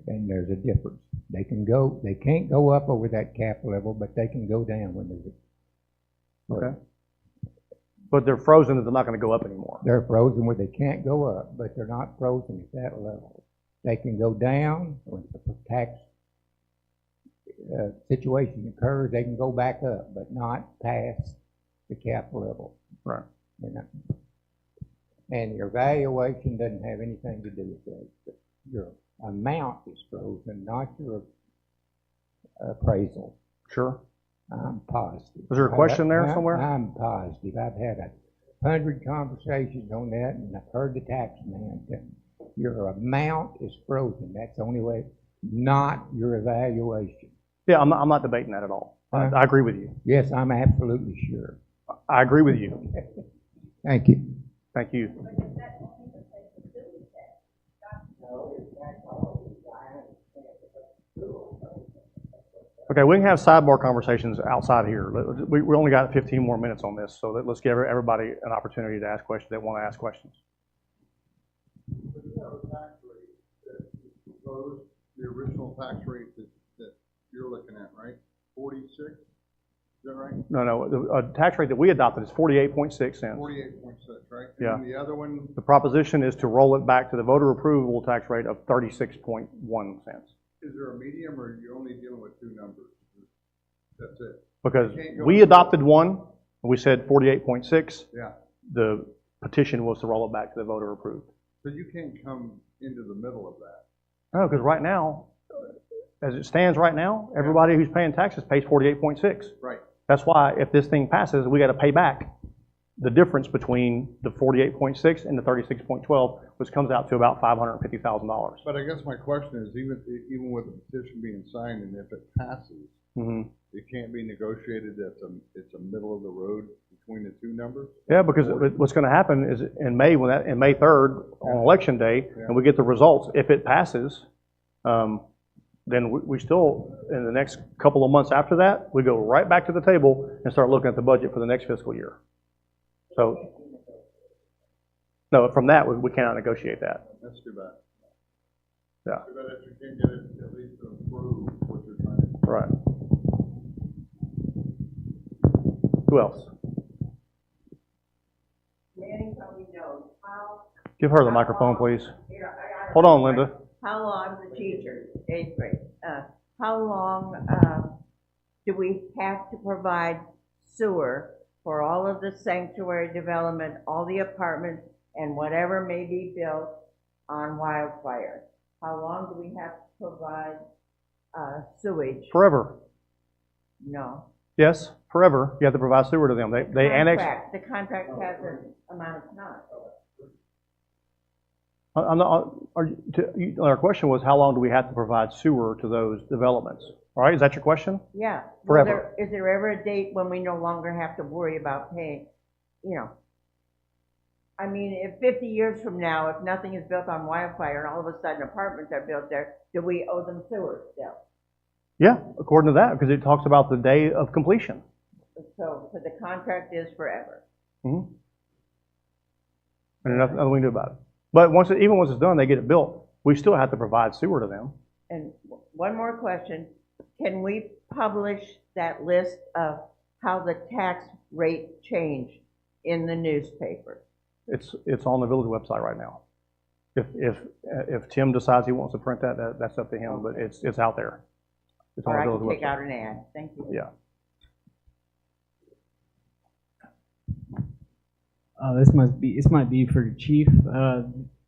S7: And there's a difference. They can't go up over that cap level, but they can go down when there's a.
S1: Okay. But they're frozen that they're not going to go up anymore.
S7: They're frozen where they can't go up, but they're not frozen at that level. They can go down, when the tax situation occurs, they can go back up, but not past the cap level.
S1: Right.
S7: You know? And your valuation doesn't have anything to do with that. Your amount is frozen, not your appraisal.
S1: Sure.
S7: I'm positive.
S1: Was there a question there somewhere?
S7: I'm positive. I've had 100 conversations on that, and I've heard the tax man tell me, your amount is frozen. That's the only way, not your evaluation.
S1: Yeah, I'm not debating that at all. I agree with you.
S7: Yes, I'm absolutely sure.
S1: I agree with you.
S7: Thank you.
S1: Thank you. Okay, we can have sidebar conversations outside here. We only got 15 more minutes on this, so let's give everybody an opportunity to ask questions that want to ask questions.
S5: But you have a tax rate that is proposed, the original tax rate that you're looking at, right? 46, is that right?
S1: No, the tax rate that we adopted is 48.6 cents.
S5: 48.6, right?
S1: Yeah.
S5: And the other one,
S1: The proposition is to roll it back to the voter approval tax rate of 36.1 cents.
S5: is there a medium, or are you only dealing with two numbers? That's it?
S1: Because
S5: You can't go-
S1: we adopted one, and we said 48.6.
S5: Yeah.
S1: The petition was to roll it back to the voter approved.
S5: So you can't come into the middle of that.
S1: No, because right now, as it stands right now, everybody who's paying taxes pays 48.6.
S5: Right.
S1: That's why if this thing passes, we got to pay back the difference between the 48.6 and the 36.12, which comes out to about $550,000.
S5: But I guess my question is, even with the petition being signed, and if it passes, it can't be negotiated that it's a middle of the road between the two numbers?
S1: Yeah, because what's going to happen is in May, in May 3rd, on election day, and we get the results, if it passes, then we still, in the next couple of months after that, we go right back to the table and start looking at the budget for the next fiscal year. So, no, from that, we cannot negotiate that.
S5: That's too bad.
S1: Yeah.
S5: Too bad that you can't get it at least to improve what you're trying to do.
S1: Right. Who else?
S2: Manny probably knows how.
S1: Give her the microphone, please. Hold on, Linda.
S2: How long, I'm the teacher, 8th grade. How long do we have to provide sewer for all of the sanctuary development, all the apartments, and whatever may be built on Wildfire? How long do we have to provide sewage?
S1: Forever.
S2: No.
S1: Yes, forever. You have to provide sewer to them. They annex.
S2: The contract has an amount of time.
S1: Our question was, how long do we have to provide sewer to those developments? All right, is that your question?
S2: Yeah.
S1: Forever.
S2: Is there ever a date when we no longer have to worry about paying, I mean, if 50 years from now, if nothing is built on Wildfire and all of a sudden apartments are built there, do we owe them sewer still?
S1: Yeah, according to that, because it talks about the day of completion.
S2: So the contract is forever.
S1: And nothing we can do about it. But even once it's done, they get it built, we still have to provide sewer to them.
S2: And one more question, can we publish that list of how the tax rate changed in the newspaper?
S1: It's on the village website right now. If Tim decides he wants to print that, that's up to him, but it's out there. It's on
S2: Or
S1: the
S2: I
S1: village
S2: can take
S1: website.
S2: out an ad, thank you.
S1: Yeah.
S8: This might be for Chief.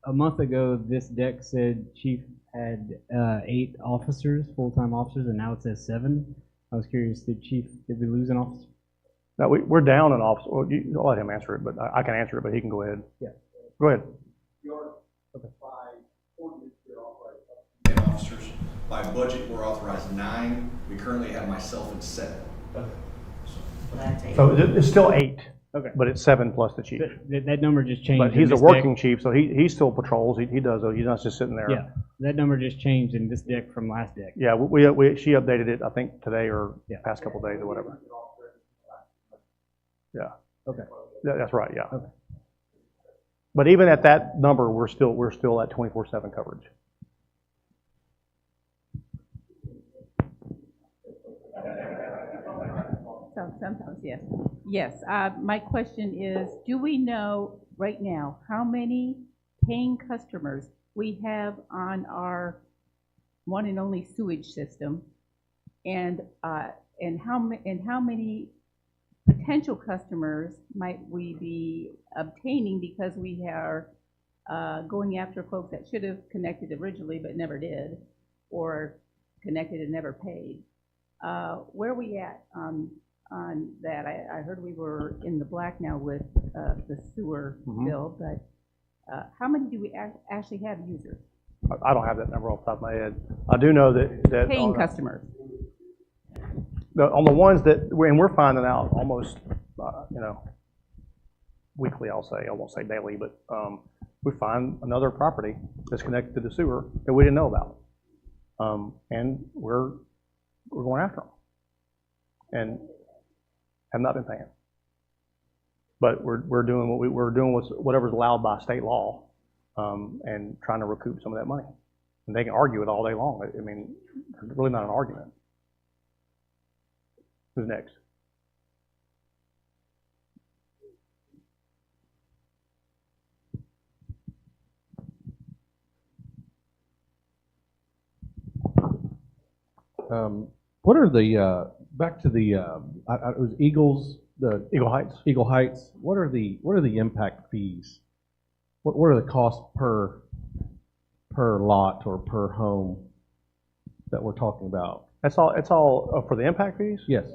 S8: A month ago, this deck said Chief had 8 officers, full-time officers, and now it says 7. I was curious, did we lose an officer?
S1: No, we're down an officer. Well, I'll let him answer it, but I can answer it, but he can go ahead.
S8: Yeah.
S1: Go ahead.
S3: By ordinance, you're authorized up to 10 officers. By budget, we're authorized 9. We currently have myself at 7.
S2: That's it.
S1: So it's still 8,
S8: Okay.
S1: but it's 7 plus the chief.
S8: That number just changed.
S1: But
S8: in
S1: he's a
S8: this
S1: working
S8: deck.
S1: chief, so he still patrols. He does those. He's not just sitting there.
S8: Yeah, that number just changed in this deck from last deck.
S1: Yeah, she updated it, I think, today or past couple days or whatever. Yeah.
S8: Okay.
S1: That's right, yeah.
S8: Okay.
S1: But even at that number, we're still at 24/7 coverage.
S9: So sometimes, yes. Yes, my question is, do we know right now how many paying customers we have on our one and only sewage system, and how many potential customers might we be obtaining because we are going after folks that should have connected originally but never did, or connected and never paid. Where are we at on that? I heard we were in the black now with the sewer bill, but how many do we actually have users?
S1: I don't have that number off the top of my head. I do know that
S9: Paying customers.
S1: on the ones that, and we're finding out almost, weekly, I'll say. I won't say daily, but we find another property that's connected to the sewer that we didn't know about. And we're going after them. And have not been paying. But we're doing whatever's allowed by state law, and trying to recoup some of that money. And they can argue it all day long. I mean, it's really not an argument. Who's next?
S10: What are the back to the it was Eagles, the
S1: Eagle Heights.
S10: Eagle Heights? What are the impact fees? What are the costs per lot or per home that we're talking about?
S1: It's all for the impact fees?
S10: Yes.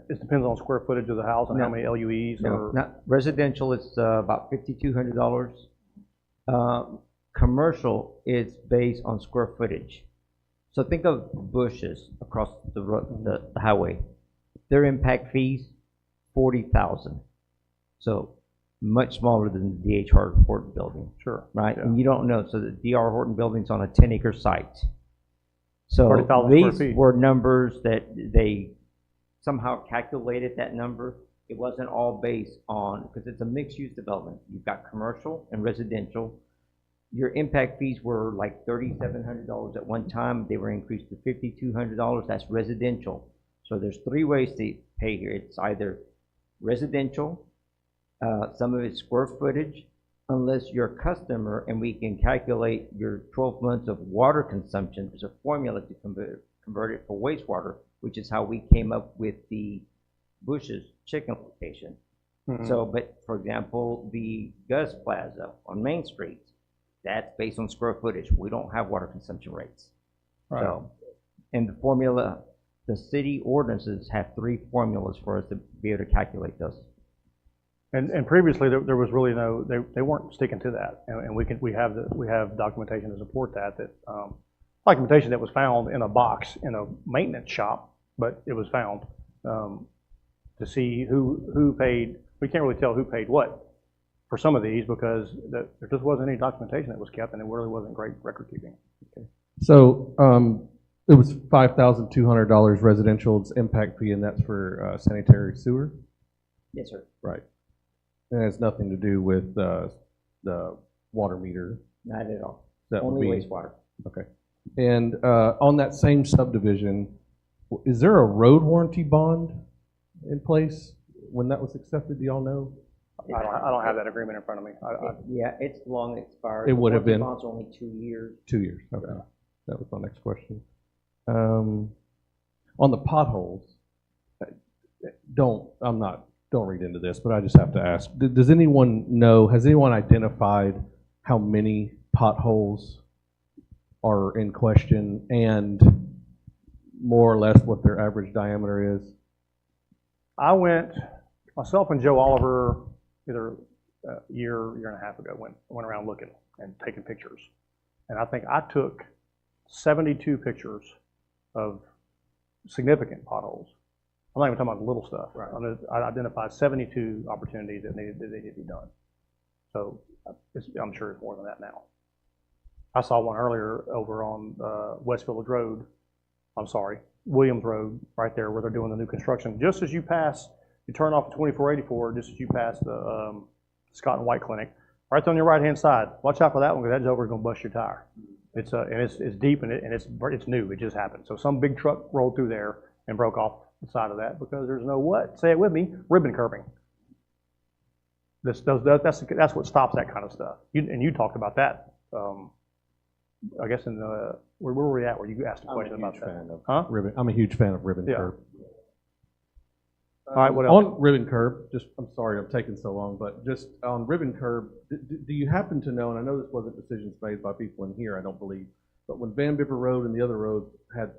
S1: It depends on square footage of the house and how many LUEs
S11: No,
S1: or.
S11: not residential. It's about $5,200. Commercial is based on square footage. So think of bushes across the highway. Their impact fees, $40,000. So much smaller than the D.H. Horton building.
S1: Sure.
S11: Right?
S1: Yeah.
S11: And you don't know. So the D.R. Horton building's on a 10-acre site. So
S1: 40,000
S11: these
S1: square feet.
S11: were numbers that they somehow calculated that number. It wasn't all based on, because it's a mixed-use development. You've got commercial and residential. Your impact fees were like $3,700 at one time. They were increased to $5,200. That's residential. So there's three ways to pay here. It's either residential, some of it's square footage, unless you're a customer, and we can calculate your 12 months of water consumption. There's a formula to convert it for wastewater, which is how we came up with the Bush's chicken location.
S1: Mm-hmm.
S11: So, but for example, the Gus Plaza on Main Street, that's based on square footage. We don't have water consumption rates.
S1: Right.
S11: So, and the formula, the city ordinances have three formulas for us to be able to calculate those.
S1: And previously there was really no, they weren't sticking to that, and we have documentation to support that documentation that was found in a box in a maintenance shop, but it was found to see who paid. We can't really tell who paid what for some of these because there just wasn't any documentation that was kept, and it really wasn't great record keeping. Okay.
S10: So it was $5,200 residential. It's impact fee, and that's for sanitary sewer.
S11: Yes, sir.
S10: Right. And it has nothing to do with the water meter.
S11: Not at all.
S10: That
S11: Only
S10: would be
S11: wastewater.
S10: okay. And on that same subdivision, is there a road warranty bond in place when that was accepted? Do y'all know?
S1: I don't have that agreement in front of me.
S11: Yeah, it's long expired.
S10: It would have been.
S11: Bond's only 2 years.
S10: 2 years. Okay. Yeah. That was my next question. On the potholes, don't read into this, but I just have to ask. Does anyone know, has anyone identified how many potholes are in question and more or less what their average diameter is?
S1: I went, myself and Joe Oliver, either a year and a half ago, went around looking and taking pictures. And I think I took 72 pictures of significant potholes. I'm not even talking about little stuff. Right. I identified 72 opportunities that needed to be done. So I'm sure it's more than that now. I saw one earlier over on West Village Road. I'm sorry, Williams Road, right there where they're doing the new construction. Just as you pass, you turn off 2484, just as you pass the Scott and White Clinic, right on your right-hand side. Watch out for that one because that joker's gonna bust your tire. It's deep and it's new. It just happened. So some big truck rolled through there and broke off the side of that because there's no what? Say it with me. Ribbon curbing. That's what stops that kind of stuff. You talked about that I guess in the, where were we at, where you asked a
S10: I'm a
S1: question about
S10: huge
S1: that?
S10: fan of
S1: Huh?
S10: ribbon. I'm a huge fan of ribbon
S1: Yeah.
S10: curb.
S1: All right, what else?
S10: On ribbon curb, just, I'm sorry I'm taking so long, but just on ribbon curb, do you happen to know, and I know this wasn't decisions made by people in here, I don't believe, but when Van Bipper Road and the other roads had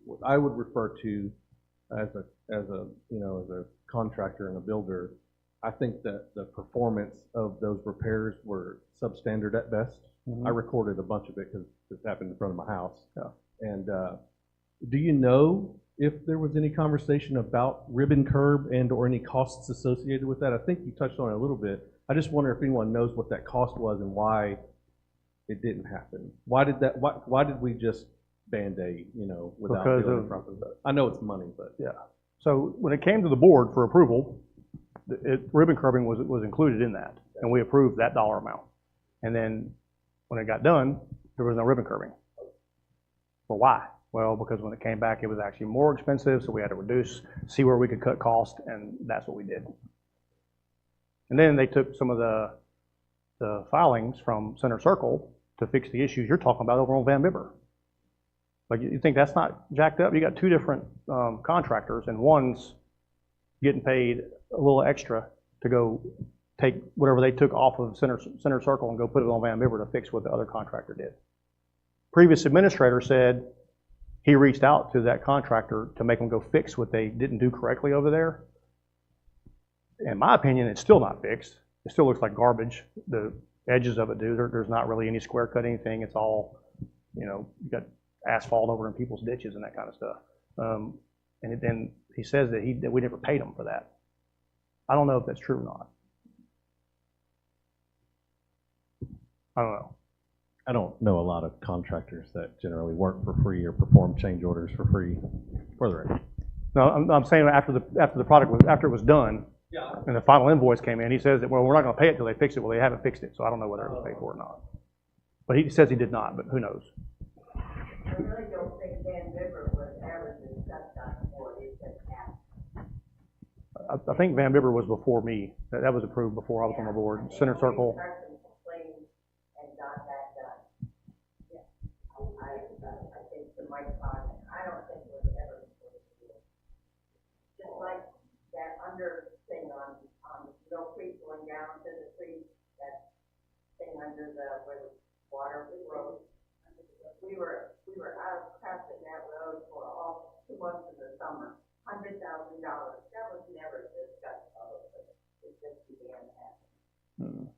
S10: what I would refer to as a contractor and a builder, I think that the performance of those repairs were substandard at best.
S1: Mhm.
S10: I recorded a bunch of it because this happened in front of my house.
S1: Yeah.
S10: And do you know if there was any conversation about ribbon curb and or any costs associated with that? I think you touched on it a little bit. I just wonder if anyone knows what that cost was and why it didn't happen. Why did we just Band-Aid, without
S1: Because
S10: doing
S1: of-
S10: it properly? I know it's money, but.
S1: Yeah. So when it came to the board for approval, ribbon curbing was included in that, and we approved that dollar amount. And then when it got done, there was no ribbon curbing. Well, why? Well, because when it came back, it was actually more expensive, so we had to see where we could cut cost, and that's what we did. And then they took some of the filings from Center Circle to fix the issues you're talking about over on Van Bibber. Like, you think that's not jacked up? You got two different contractors, and one's getting paid a little extra to go take whatever they took off of Center Circle and go put it on Van Bibber to fix what the other contractor did. Previous administrator said he reached out to that contractor to make them go fix what they didn't do correctly over there. In my opinion, it's still not fixed. It still looks like garbage. The edges of it do. There's not really any square cut anything. It's all, you got asphalt over in people's ditches and that kind of stuff. And then he says that we never paid him for that. I don't know if that's true or not. I don't know.
S10: I don't know a lot of contractors that generally work for free or perform change orders for free. For the record.
S1: No, I'm saying after it was done,
S10: Yeah.
S1: and the final invoice came in, he says that, well, we're not going to pay it till they fix it. Well, they haven't fixed it, so I don't know whether it was paid for or not. But he says he did not, but who knows?
S2: I really don't think Van River was ever discussed on the board, it just happened.
S1: I think Van Bibber was before me. That was approved before I was on the board. Center Circle.
S2: Carson complained and got that done. Yeah. I think the Mike Carson, I don't think it was ever supposed to do it. Just like that under thing on Mill Creek going down to the creek, that thing under where the water rose. We were out crossing that road for all 2 months of the summer, $100,000. That was never discussed publicly. It just began to happen.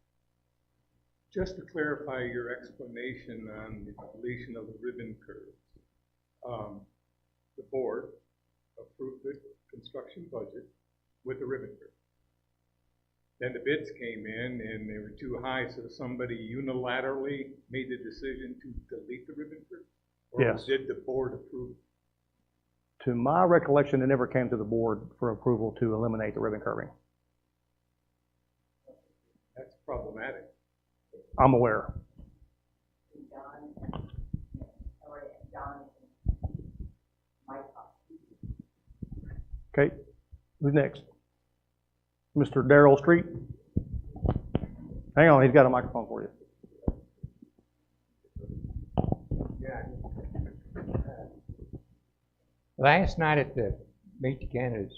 S12: Just to clarify your explanation on the deletion of the ribbon curves, the board approved the construction budget with the ribbon curve. Then the bids came in and they were too high, so somebody unilaterally made the decision to delete the ribbon curve? Or
S1: Yes.
S12: did the board approve?
S1: To my recollection, it never came to the board for approval to eliminate the ribbon curbing.
S12: That's problematic.
S1: I'm aware.
S2: John, Mike Carson.
S1: Okay, who's next? Mr. Darrell Street? Hang on, he's got a microphone for you.
S7: Last night at the Meet the Candidates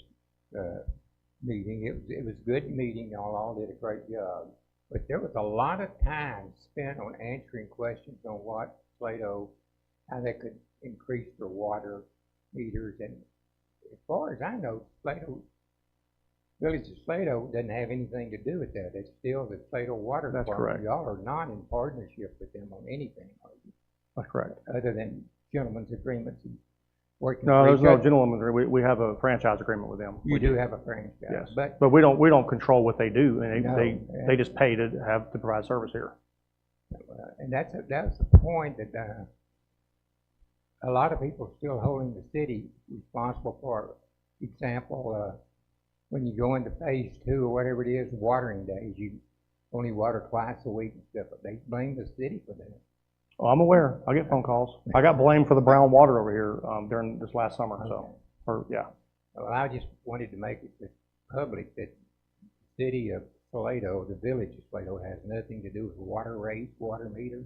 S7: meeting, it was a good meeting. Y'all all did a great job. But there was a lot of time spent on answering questions on what Salado, how they could increase their water meters. And as far as I know, Village of Salado doesn't have anything to do with that. It's still the Salado Water
S1: That's
S7: Department.
S1: correct.
S7: Y'all are not in partnership with them on anything, are you?
S1: That's correct.
S7: Other than gentlemen's agreements and working.
S1: No,
S7: for
S1: there's
S7: each
S1: no
S7: other.
S1: gentleman's agreement. We have a franchise agreement with them.
S7: You do have a franchise,
S1: Yes,
S7: but
S1: but we don't control what they do, and
S7: No,
S1: they just pay to provide service here.
S7: and that's the point that a lot of people are still holding the city responsible for. Example, when you go into phase 2 or whatever it is, watering days, you only water twice a week and stuff, but they blame the city for that.
S1: Oh, I'm aware. I get phone calls. I got blamed for the brown water over here during this last summer. So, yeah.
S7: Well, I just wanted to make it public that the city of Salado, the village of Salado, has nothing to do with water rates, water meters.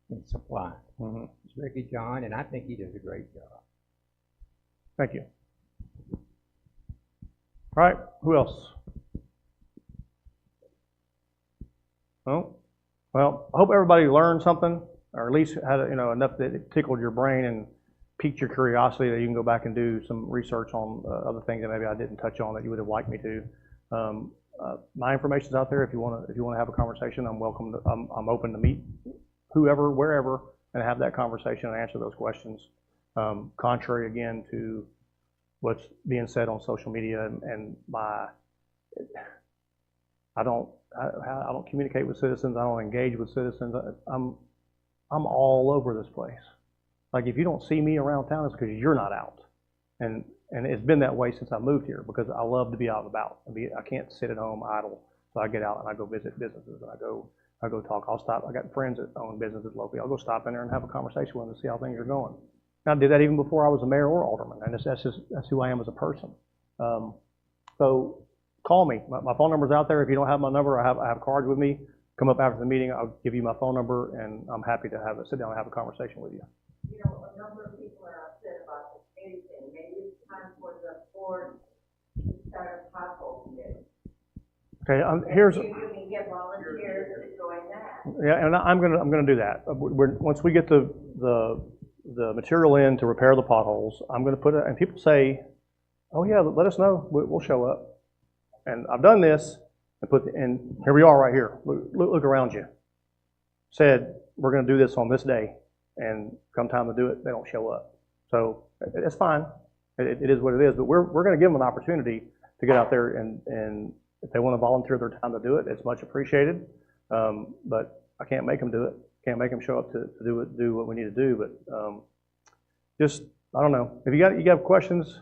S7: and supply.
S1: Mhm.
S7: It's Ricky John, and I think he does a great job.
S1: Thank you. All right, who else? Oh, well, I hope everybody learned something, or at least had, enough that it tickled your brain and piqued your curiosity that you can go back and do some research on other things that maybe I didn't touch on that you would have liked me to. My information's out there. If you want to have a conversation, I'm welcome. I'm open to meet whoever, wherever, and have that conversation and answer those questions. Contrary again to what's being said on social media and I don't communicate with citizens. I don't engage with citizens. I'm all over this place. Like if you don't see me around town, it's because you're not out. And it's been that way since I moved here because I love to be out and about. I can't sit at home idle. So I get out and I go visit businesses and I go talk. I'll stop. I got friends that own businesses locally. I'll go stop in there and have a conversation with them to see how things are going. And I did that even before I was a mayor or alderman. And that's who I am as a person. So call me. My phone number's out there. If you don't have my number, I have cards with me. Come up after the meeting. I'll give you my phone number, and I'm happy to sit down and have a conversation with you.
S2: You know, a number of people are upset about the committee thing. Maybe it's time for the board to start a pothole committee.
S1: Okay, here's.
S2: You can get volunteers to join that.
S1: Yeah, and I'm gonna do that. Once we get the material in to repair the potholes, I'm gonna put it. And people say, "Oh yeah, let us know. We'll show up." And I've done this and here we are right here. Look around you. Said we're gonna do this on this day, and come time to do it, they don't show up. So it's fine. It is what it is. But we're gonna give them an opportunity to get out there and if they want to volunteer their time to do it, it's much appreciated. But I can't make them do it. Can't make them show up to do what we need to do. But just I don't know. If you have questions,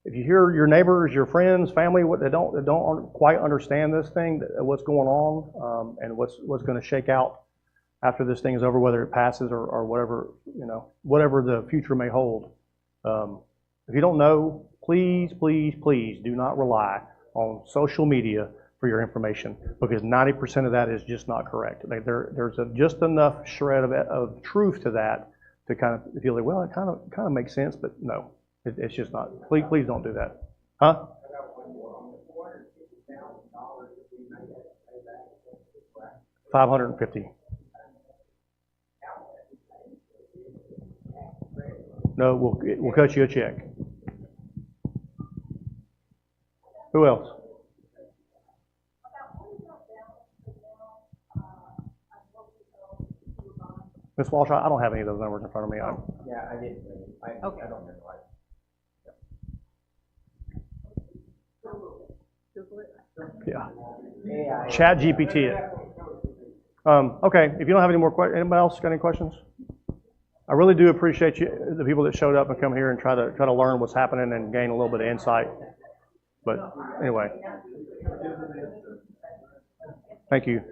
S1: if you hear your neighbors, your friends, family, what they don't quite understand this thing, what's going on, and what's going to shake out after this thing is over, whether it passes or whatever whatever the future may hold. If you don't know, please do not rely on social media for your information because 90% of that is just not correct. There's just enough shred of truth to that to kind of feel like, well, it kind of makes sense, but no, it's just not. Please don't do that. Huh? $550. No, we'll cut you a check. Who else? Ms. Walsh, I don't have any of those numbers in front of me.
S11: Yeah, I didn't.
S9: Okay.
S11: I don't remember.
S1: Yeah. Chat GPT it. Okay, if you don't have any more questions, anybody else got any questions? I really do appreciate you, the people that showed up and come here and try to learn what's happening and gain a little bit of insight. But anyway, thank you.